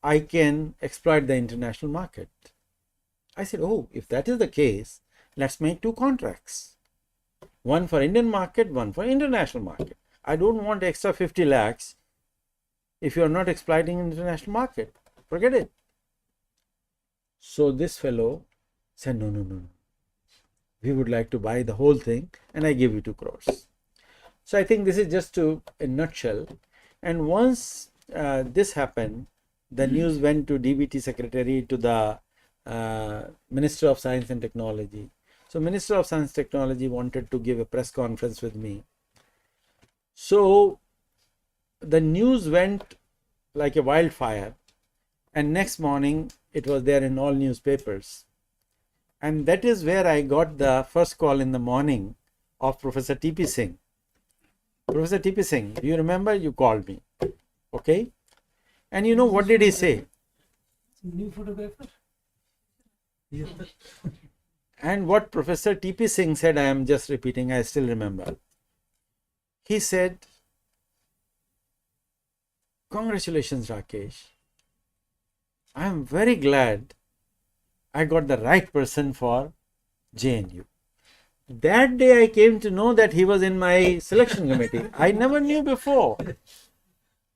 I can exploit the international market. I said, oh, if that is the case, let's make 2 contracts. One for Indian market, one for international market. I don't want extra 50 lakhs if you are not exploiting international market. Forget it. So this fellow said, no. We would like to buy the whole thing and I give you 2 crores. So I think this is just to a nutshell. And once this happened, the news went to DBT secretary, to the Minister of Science and Technology. So Minister of Science and Technology wanted to give a press conference with me. So the news went like a wildfire, and next morning it was there in all newspapers. And that is where I got the first call in the morning of Professor TP Singh. Professor TP Singh, do you remember? You called me. Okay. And you know what did he say? New photographer? And what Professor T.P. Singh said, I am just repeating, I still remember. He said, "Congratulations, Rakesh. I am very glad I got the right person for JNU." That day I came to know that he was in my selection committee. I never knew before.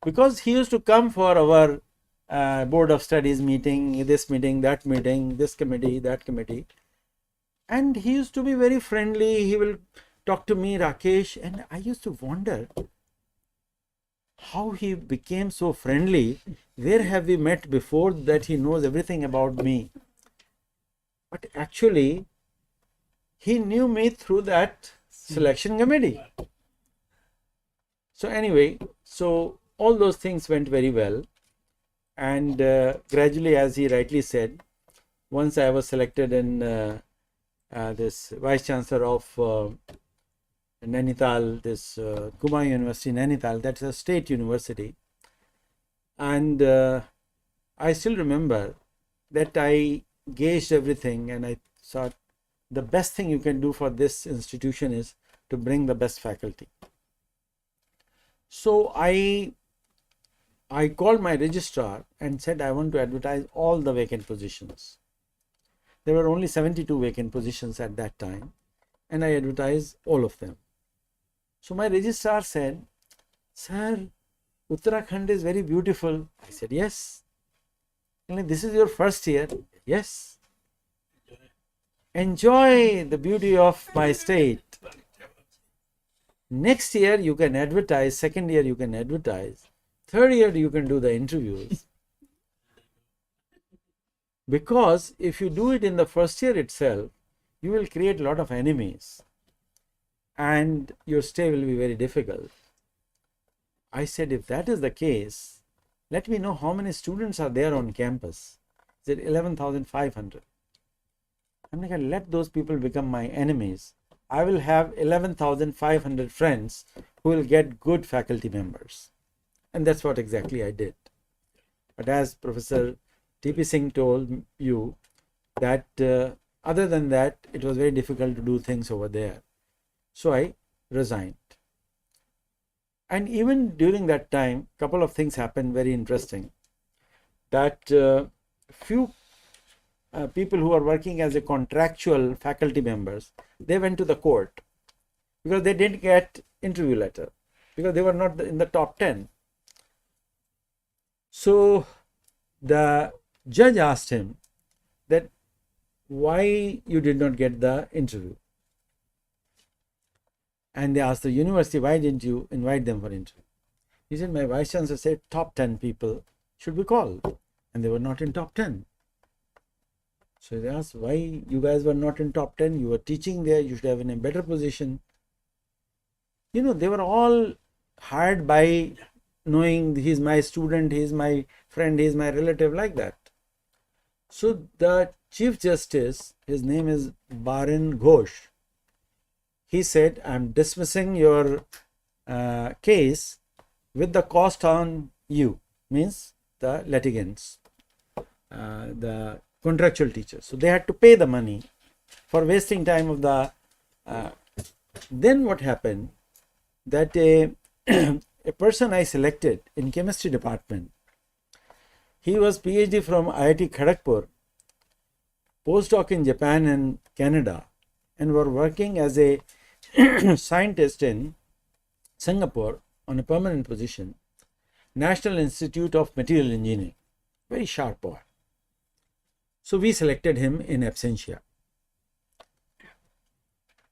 Because he used to come for our board of studies meeting, this meeting, that meeting, this committee, that committee. And he used to be very friendly. He will talk to me, Rakesh, and I used to wonder how he became so friendly. Where have we met before that he knows everything about me? But actually, he knew me through that selection committee. So anyway, so all those things went very well. And gradually, as he rightly said, once I was selected in this Vice Chancellor of Nainital, this Kumaon University, Nainital, that's a state university. And I still remember that I gauged everything and I thought the best thing you can do for this institution is to bring the best faculty. So I called my registrar and said I want to advertise all the vacant positions. There were only 72 vacant positions at that time, and I advertised all of them. So my registrar said, "Sir, Uttarakhand is very beautiful." I said, "Yes." "And this is your first year?" "Yes." "Enjoy the beauty of my state. Next year you can advertise, second year you can advertise, third year you can do the interviews." Because if you do it in the first year itself, you will create a lot of enemies and your stay will be very difficult. I said, if that is the case, let me know how many students are there on campus. He said 11,500. I'm not going to let those people become my enemies. I will have 11,500 friends who will get good faculty members. And that's what exactly I did. But as Professor T.P. Singh told you, that other than that, it was very difficult to do things over there. So I resigned. And even during that time, a couple of things happened very interesting. That few people who are working as a contractual faculty members, they went to the court because they didn't get interview letter because they were not in the top 10. So the judge asked him that why you did not get the interview. And they asked the university, why didn't you invite them for interview? He said, my vice chancellor said top 10 people should be called, and they were not in top 10. So they asked, why you guys were not in top 10? You were teaching there, you should have been in a better position. You know, they were all hired by knowing he's my student, he's my friend, he's my relative, like that. So the Chief Justice, his name is Barin Ghosh, he said, I'm dismissing your case with the cost on you, means the litigants, the contractual teachers. So they had to pay the money for wasting time of the. Then what happened? That a person I selected in chemistry department, he was PhD from IIT Kharagpur, postdoc in Japan and Canada, and were working as a scientist in Singapore on a permanent position, National Institute of Material Engineering. Very sharp boy. So we selected him in absentia.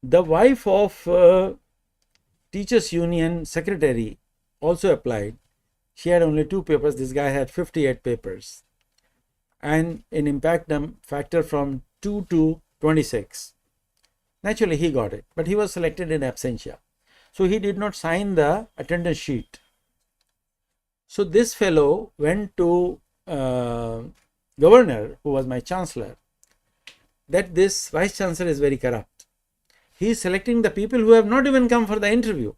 The wife of Teachers Union secretary also applied. She had only 2 papers. This guy had 58 papers. And an impact factor from 2 to 26. Naturally, he got it, but he was selected in absentia. So he did not sign the attendance sheet. So this fellow went to governor, who was my chancellor, that this vice chancellor is very corrupt. He is selecting the people who have not even come for the interview.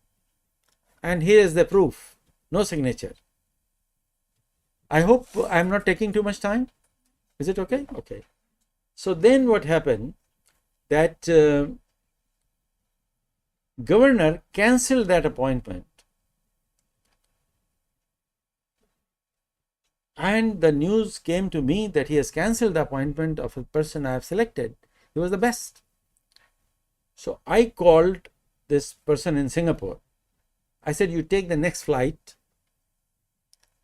And here is the proof. No signature. I hope I am not taking too much time. Is it okay? Okay. So then what happened, that governor cancelled that appointment. And the news came to me that he has cancelled the appointment of a person I have selected. He was the best. So I called this person in Singapore. I said, you take the next flight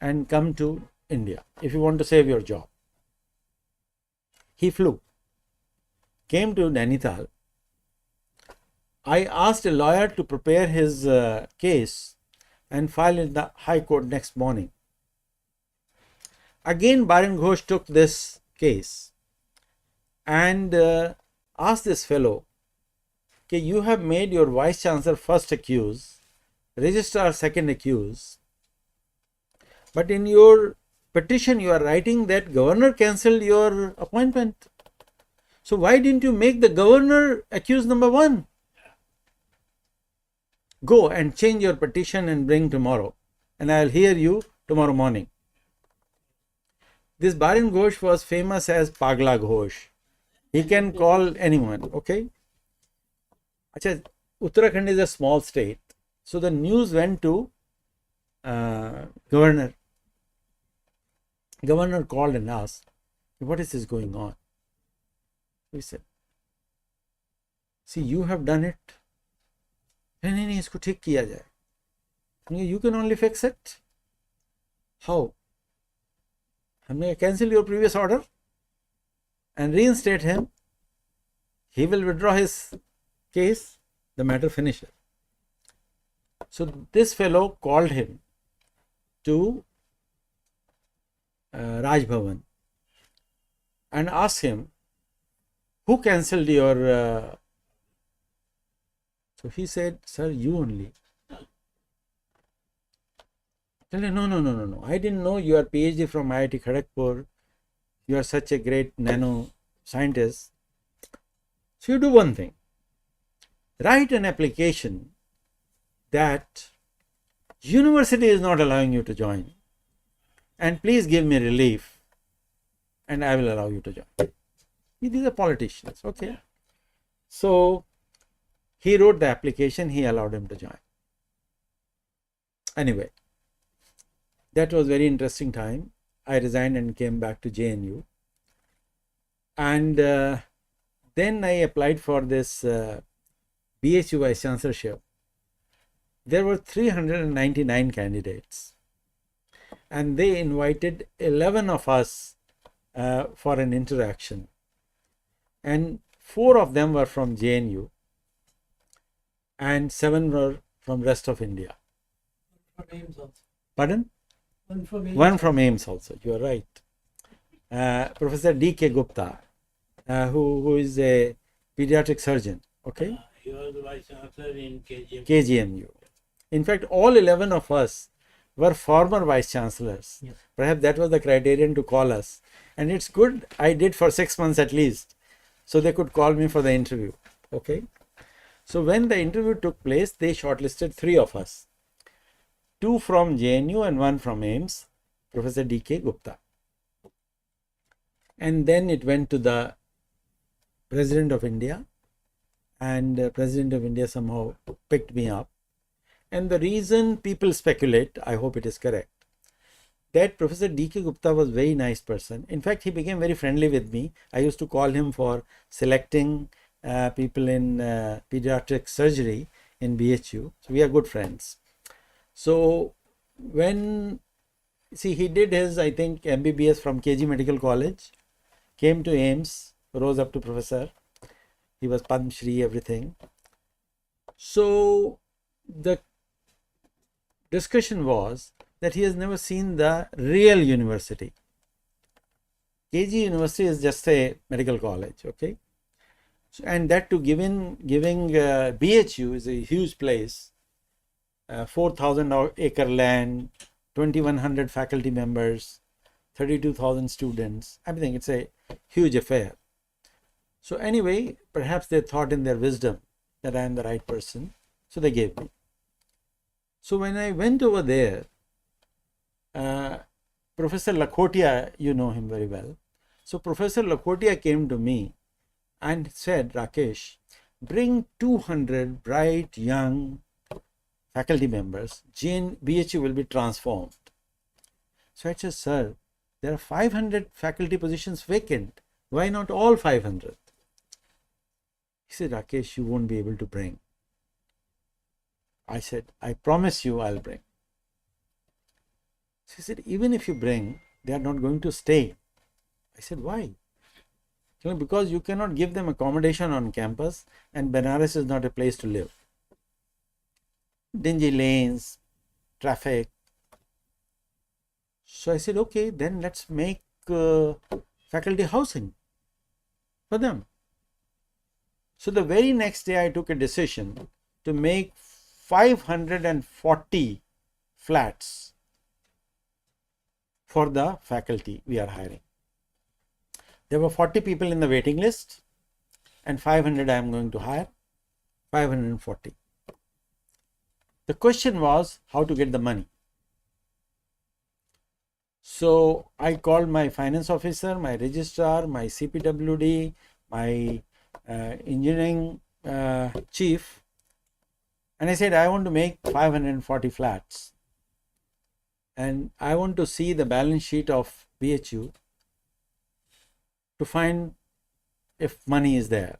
and come to India if you want to save your job. He flew, came to Nainital. I asked a lawyer to prepare his case and file in the High Court next morning. Again, Baran Ghosh took this case and asked this fellow, okay, you have made your vice chancellor first accused, registrar second accused, but in your petition you are writing that governor cancelled your appointment. So why didn't you make the governor accused number one? Go and change your petition and bring tomorrow, and I will hear you tomorrow morning. This Baran Ghosh was famous as Pagla Ghosh. He can call anyone, okay? Achha, Uttarakhand is a small state. So the news went to governor. Governor called and asked, what is this going on? We said, see, you have done it. नहीं, इसको ठीक किया जाए. You can only fix it. How? हमने cancel your previous order and reinstate him. He will withdraw his case. The matter finishes. So this fellow called him to Raj Bhavan and asked him, who cancelled your... So he said, sir, you only. Tell him, no. I didn't know you are PhD from IIT Kharagpur. You are such a great nano scientist. So you do one thing. Write an application that university is not allowing you to join. And please give me relief and I will allow you to join. These are politicians, okay? So he wrote the application, he allowed him to join. Anyway, that was very interesting time. I resigned and came back to JNU. And then I applied for this BHU Vice Chancellorship. There were 399 candidates. And they invited 11 of us for an interaction. And 4 of them were from JNU. And 7 were from rest of India. From AIMS also. Pardon? One from AIMS. One from AIMS also, you are right. Professor D.K. Gupta, who is a pediatric surgeon, okay? He was the vice chancellor in KGM. KGMU. In fact, all 11 of us were former vice chancellors. Yes. Perhaps that was the criterion to call us. And it's good I did for 6 months at least. So they could call me for the interview, okay? So when the interview took place, they shortlisted 3 of us. 2 from JNU and 1 from AIMS, Professor D.K. Gupta. And then it went to the President of India, and President of India somehow picked me up. And the reason people speculate, I hope it is correct, that Professor D.K. Gupta was a very nice person. In fact, he became very friendly with me. I used to call him for selecting people in pediatric surgery in BHU. So we are good friends. So when, see, he did his, I think, MBBS from KG Medical College, came to AIMS, rose up to professor. He was Padma Shri, everything. So the discussion was that he has never seen the real university. KG University is just a medical college, okay? So, and that to giving BHU is a huge place. 4,000 acre land, 2,100 faculty members, 32,000 students. I think it's a huge affair. So anyway, perhaps they thought in their wisdom that I am the right person. So they gave me. So when I went over there, Professor Lakhotia, you know him very well. So Professor Lakhotia came to me and said, Rakesh, bring 200 bright young faculty members, BHU will be transformed. So I said, sir, there are 500 faculty positions vacant. Why not all 500? He said, Rakesh, you won't be able to bring. I said, I promise you I'll bring. He said, even if you bring, they are not going to stay. I said, why? Because you cannot give them accommodation on campus, and Benares is not a place to live. Dingy lanes, traffic. So I said, okay, then let's make faculty housing for them. So the very next day I took a decision to make 540 flats for the faculty we are hiring. There were 40 people in the waiting list and 500 I am going to hire, 540. The question was how to get the money. So I called my finance officer, my registrar, my CPWD, my engineering chief, and I said, I want to make 540 flats and I want to see the balance sheet of BHU to find if money is there.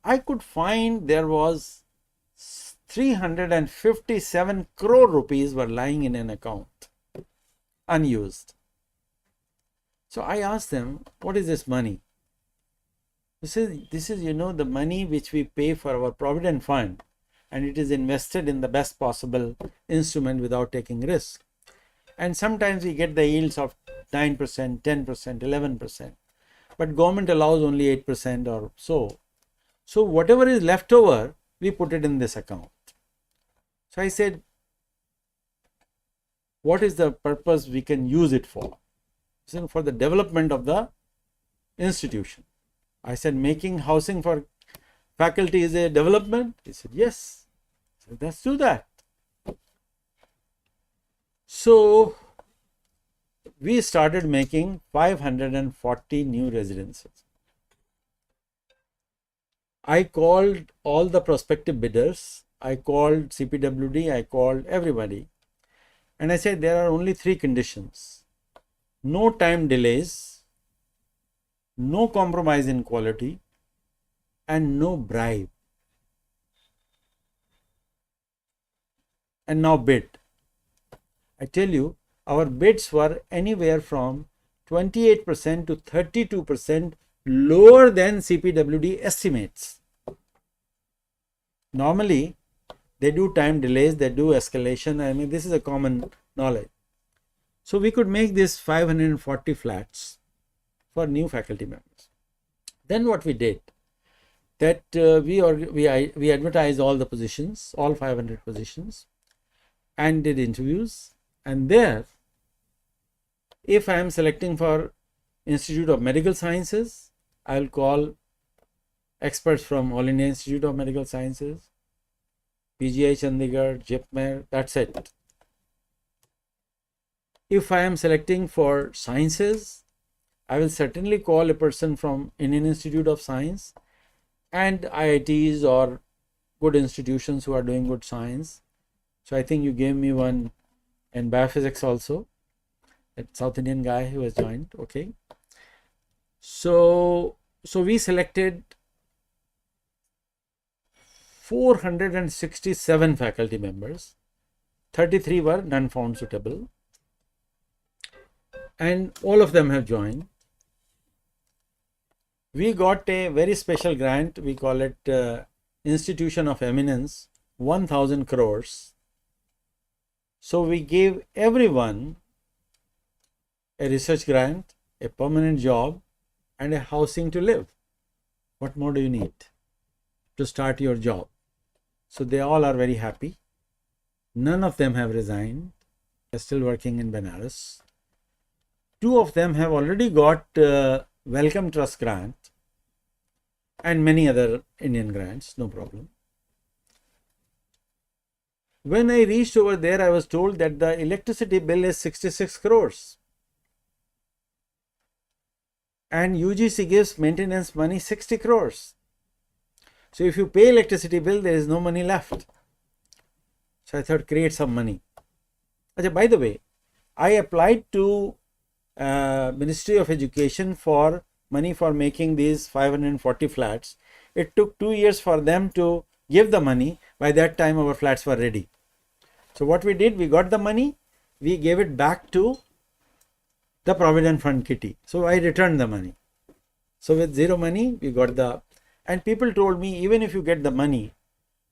I could find there was 357 crore rupees were lying in an account, unused. So I asked them, what is this money? This is the money which we pay for our provident fund, and it is invested in the best possible instrument without taking risk. And sometimes we get the yields of 9%, 10%, 11%, but government allows only 8% or so. So whatever is left over, we put it in this account. So I said, what is the purpose we can use it for? He said, for the development of the institution. I said, making housing for faculty is a development? He said, yes. So let's do that. So we started making 540 new residences. I called all the prospective bidders. I called CPWD, I called everybody. And I said, there are only 3 conditions. No time delays, no compromise in quality, and no bribe. And now bid. I tell you, our bids were anywhere from 28% to 32% lower than CPWD estimates. Normally, they do time delays, they do escalation. I mean, this is a common knowledge. So we could make this 540 flats for new faculty members. Then what we did, that we advertised all the positions, all 500 positions, and did interviews. And there, if I am selecting for Institute of Medical Sciences, I will call experts from All India Institute of Medical Sciences, PGI Chandigarh, JIPMER, that's it. If I am selecting for sciences, I will certainly call a person from Indian Institute of Science and IITs or good institutions who are doing good science. So I think you gave me one in biophysics also, that South Indian guy who has joined. Okay. So we selected 467 faculty members, 33 were none found suitable, and all of them have joined. We got a very special grant, we call it Institution of Eminence, 1000 crores. So we gave everyone a research grant, a permanent job, and a housing to live. What more do you need to start your job? So they all are very happy. None of them have resigned. They're still working in Benares. 2 of them have already got Welcome Trust grant and many other Indian grants, no problem. When I reached over there, I was told that the electricity bill is 66 crores. and UGC gives maintenance money 60 crores. So if you pay electricity bill, there is no money left. So I thought, create some money. Achha, by the way, I applied to Ministry of Education for money for making these 540 flats. It took 2 years for them to give the money. By that time, our flats were ready. So what we did, we got the money, we gave it back to the Provident Fund kitty. So I returned the money. So with zero money, we got the, and people told me, even if you get the money,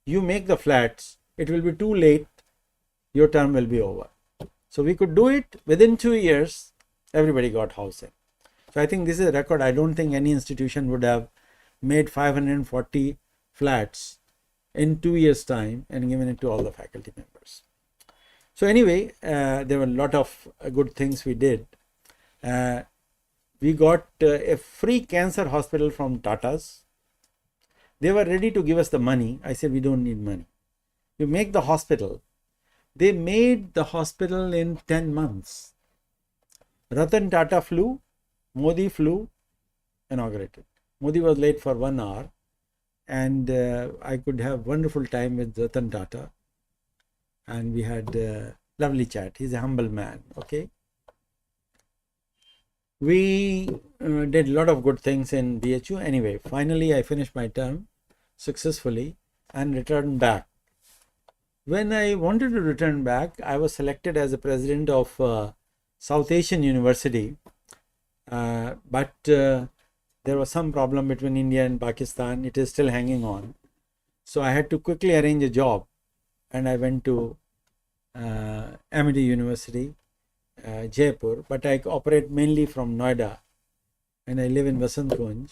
you make the flats, it will be too late, your term will be over. So we could do it within 2 years, everybody got housing. So I think this is a record. I don't think any institution would have made 540 flats in 2 years' time and given it to all the faculty members. So anyway, there were a lot of good things we did. We got a free cancer hospital from Tata's. They were ready to give us the money. I said, we don't need money. You make the hospital. They made the hospital in 10 months. Ratan Tata flew, Modi flew, inaugurated. Modi was late for 1 hour, and I could have wonderful time with Ratan Tata, and we had a lovely chat. He's a humble man, okay. We did a lot of good things in BHU. Anyway, finally I finished my term successfully and returned back. When I wanted to return back, I was selected as the president of South Asian University, but there was some problem between India and Pakistan. It is still hanging on. So I had to quickly arrange a job, and I went to Amity University, Jaipur, but I operate mainly from Noida, and I live in Vasant Kunj.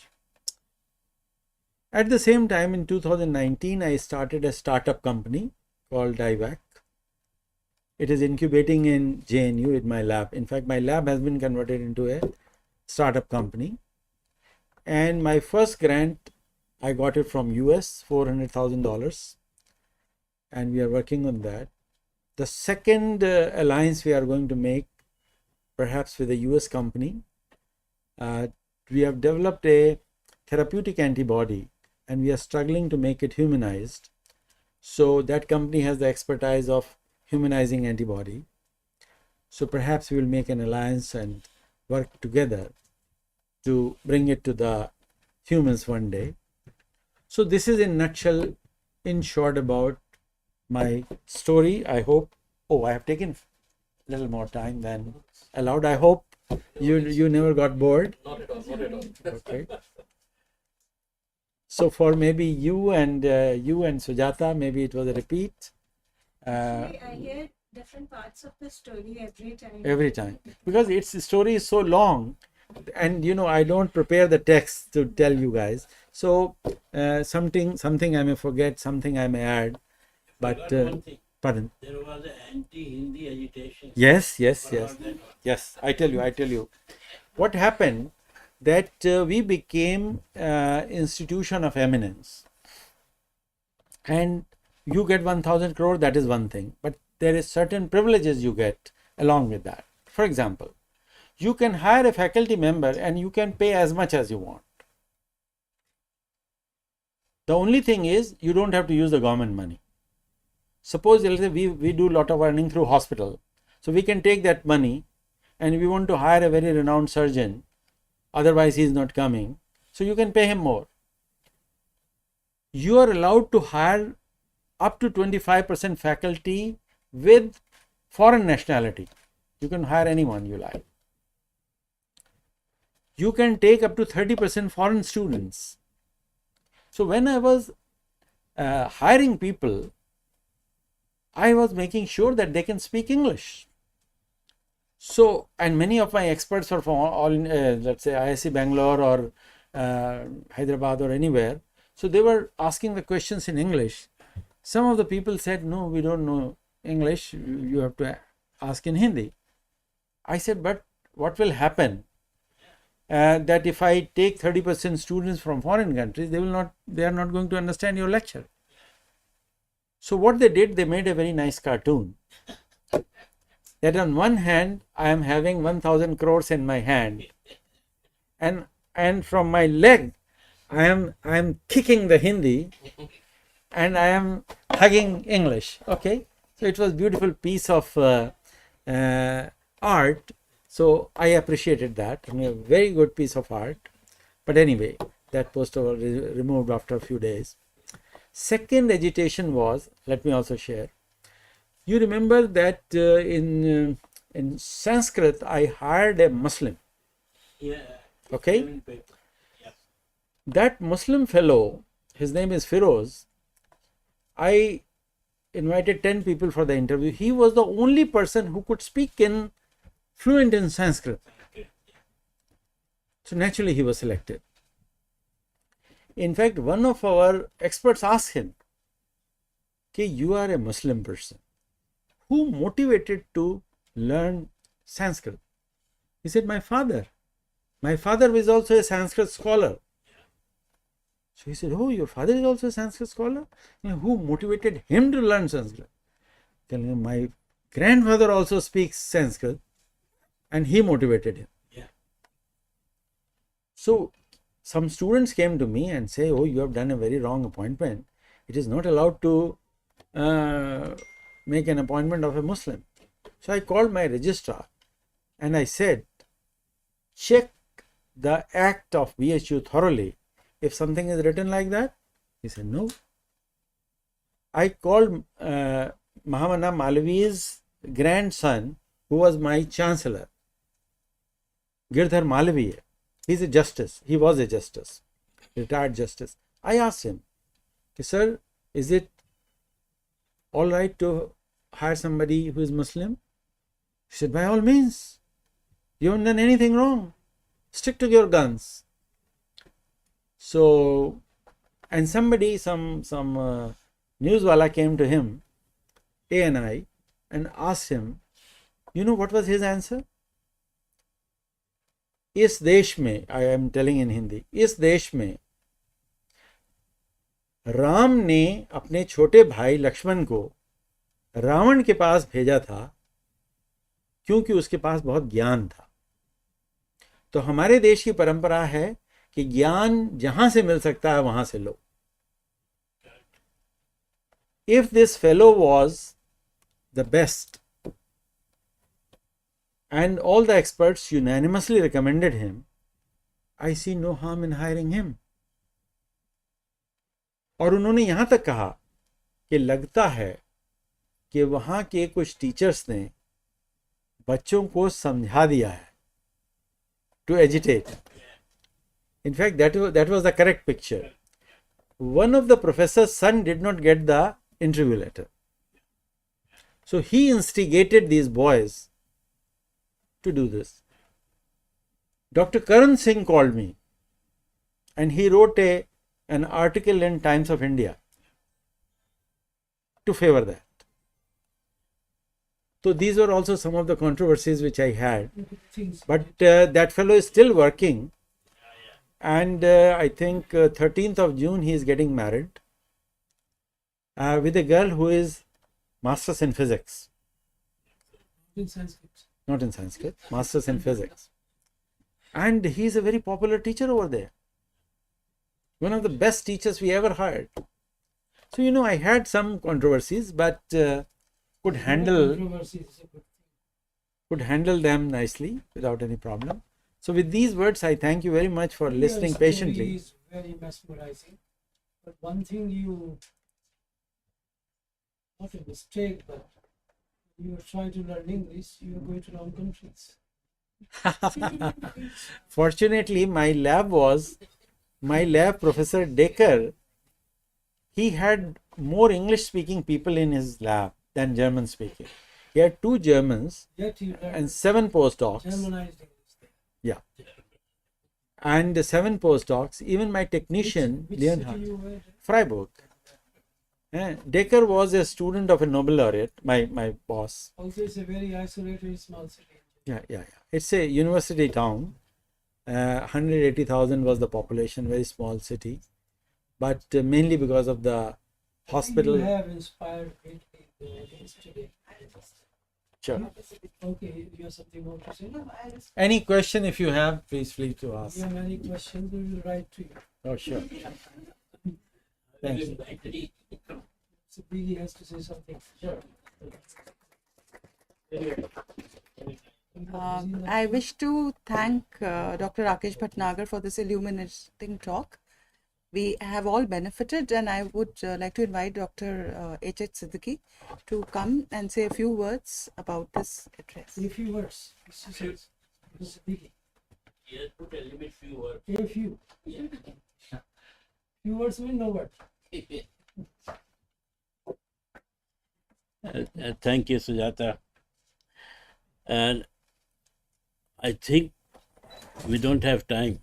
At the same time, in 2019, I started a startup company called DIVAC. It is incubating in JNU in my lab. In fact, my lab has been converted into a startup company. And my first grant, I got it from US, $400,000. And we are working on that. The second alliance we are going to make, perhaps with a US company, we have developed a therapeutic antibody, and we are struggling to make it humanized. So that company has the expertise of humanizing antibody. So perhaps we will make an alliance and work together to bring it to the humans one day. So this is in a nutshell, in short, about my story. I hope, I have taken a little more time than allowed. I hope you never got bored. Not at all, not at all. Okay. So for maybe you and Sujata, maybe it was a repeat. Actually, I hear different parts of the story every time. Every time, because its story is so long, and I don't prepare the text to tell you guys. So something I may forget, something I may add. But One thing, pardon. there was an anti-Hindi agitation. Yes. About that. Yes, I tell you. What happened, that we became institution of eminence, and you get 1,000 crore, that is one thing, but there is certain privileges you get along with that. For example, you can hire a faculty member and you can pay as much as you want. The only thing is, you don't have to use the government money. Suppose we do a lot of earning through hospital, so we can take that money and we want to hire a very renowned surgeon, otherwise he is not coming, so you can pay him more. You are allowed to hire up to 25% faculty with foreign nationality. You can hire anyone you like. You can take up to 30% foreign students. So when I was hiring people, I was making sure that they can speak English. So, and many of my experts are from all, let's say IISc Bangalore or Hyderabad or anywhere. So they were asking the questions in English. Some of the people said, no, we don't know English, you have to ask in Hindi. I said, but what will happen? That if I take 30% students from foreign countries, they are not going to understand your lecture. So what they did, they made a very nice cartoon. That on one hand, I am having 1,000 crores in my hand, and and from my leg I am kicking the Hindi and I am hugging English. Okay, so it was beautiful piece of art. So I appreciated that. I mean, a very good piece of art. But anyway, that poster was removed after a few days. Second agitation was, let me also share. You remember that in Sanskrit I hired a Muslim. Yeah. Okay. Seven paper. Yeah. That Muslim fellow, his name is Firoz. I invited 10 people for the interview. He was the only person who could speak fluent in Sanskrit. So naturally he was selected. In fact, one of our experts asked him, okay, you are a Muslim person. Who motivated to learn Sanskrit? He said, my father. My father was also a Sanskrit scholar. So he said, oh, your father is also a Sanskrit scholar? Who motivated him to learn Sanskrit? Telling him, my grandfather also speaks Sanskrit and he motivated him. Yeah. So some students came to me and say, oh, you have done a very wrong appointment. It is not allowed to make an appointment of a Muslim. So I called my registrar and I said, check the act of BHU thoroughly. If something is written like that, he said no. I called Mahamana Malavi's grandson, who was my chancellor, Girdhar Malavi. He's a justice. He was a justice, retired justice. I asked him, sir, is it all right to hire somebody who is Muslim? He said, by all means. You haven't done anything wrong. Stick to your guns. So, and somebody, some newswala came to him, ANI, and asked him, you know what was his answer? इस देश में, I am telling in Hindi, इस देश में राम ने अपने छोटे भाई लक्ष्मण को रावण के पास भेजा था क्योंकि उसके पास बहुत ज्ञान था. तो हमारे देश की परंपरा है कि ज्ञान जहां से मिल सकता है वहां से लो. If this fellow was the best and all the experts unanimously recommended him, I see no harm in hiring him. और उन्होंने यहां तक कहा कि लगता है कि वहां के कुछ टीचर्स ने बच्चों को समझा दिया है to agitate. In fact, that was the correct picture. One of the professor's son did not get the interview letter. So he instigated these boys to do this. Dr. Karan Singh called me and he wrote an article in Times of India to favor that. So these were also some of the controversies which I had. But that fellow is still working. And I think 13th of June he is getting married with a girl who is masters in physics. In Sanskrit. Not in Sanskrit, masters in physics. And he is a very popular teacher over there. One of the best teachers we ever hired. So, you know, I had some controversies, but could handle them nicely without any problem. So with these words, I thank you very much for listening Your patiently. story is very mesmerizing. But one thing not a mistake, but you are trying to learn English, you are going to wrong countries. Fortunately, my lab Professor Decker, he had more English speaking people in his lab than German speaking. He had 2 Germans Yet you learn and 7 postdocs. Germanized English. Yeah. And 7 postdocs. Even my technician, Which Leonhard, city you were? Freiburg. Decker was a student of a Nobel laureate, my boss. Also, it's a very isolated small city. Yeah. It's a university town. 180,000 was the population, very small city. But mainly because of the hospital. You have inspired great people today. Sure. Okay, you have something more to say? Any question if you have, please free to If ask. you have any questions, we will write to you. Oh, sure. Thank you. So Billy has to say something. Sure. I wish to thank Dr. Rakesh Bhatnagar for this illuminating talk. We have all benefited, and I would like to invite Dr. H.H. Siddiqui to come and say a few words about this address. Say a few words. Mr. Says. Mr. Billy. Yes, put a limit few words. Say a few. Few words mean no word. Thank you, Sujata. And I think we don't have time,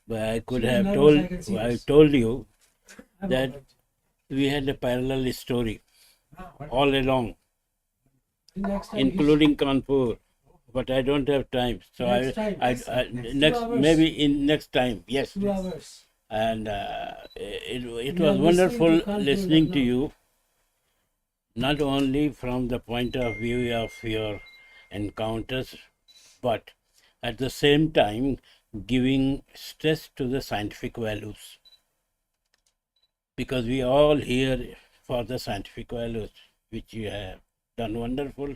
but I could So have nervous, told. I can see I this. told you I'm that all right. we had a parallel story What? all along, Next time, including Kanpur. But I don't have time, so Next time. next 2 hours. maybe in next time. Yes, 2 hours. and it We are was listening wonderful to Kanpur listening to now. you, not only from the point of view of your encounters, but at the same time giving stress to the scientific values, because we all here for the scientific values, which you have done wonderful.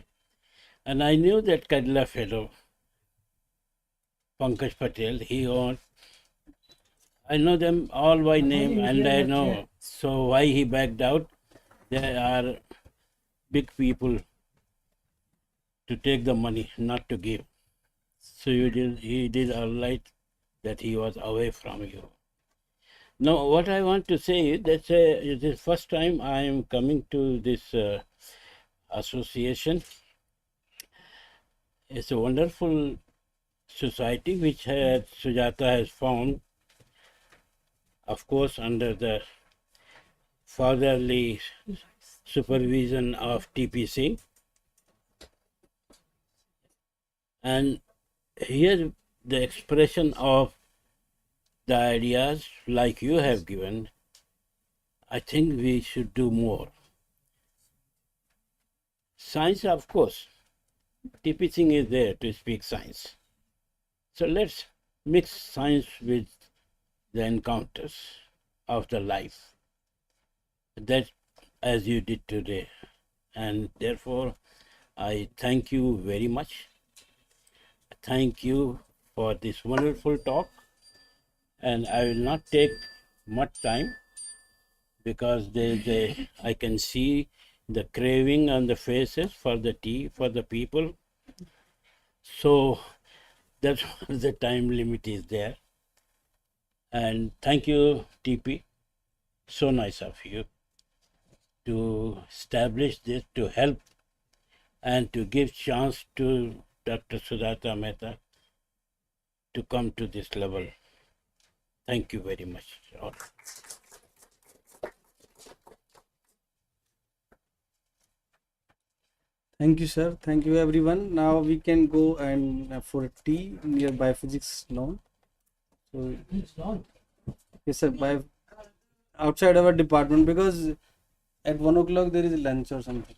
And I knew that Kerala fellow Pankaj Patel, I know them all by name, you and hear I that know chat? so why he backed out. They are big people to take the money, not to give. So he did all right that he was away from you. Now, what I want to say is that it is first time I am coming to this association. It's a wonderful society which Sujata has found, of course, under the fatherly supervision of TPC. And here the expression of the ideas like you have given, I think we should do more. Science, of course, TPC is there to speak science. So let's mix science with the encounters of the life. That as you did today. And therefore, I thank you very much. Thank you for this wonderful talk. And I will not take much time because I can see the craving on the faces for the tea for the people. So that's why the time limit is there. And thank you, TP. So nice of you to establish this, to help and to give chance to Dr. Sujata Mehta to come to this level. Thank you very much. Thank you, sir. Thank you, everyone. Now we can go and for tea near Biophysics lawn. So, It's long. yes, sir. Outside our department, because at 1 o'clock there is lunch or something.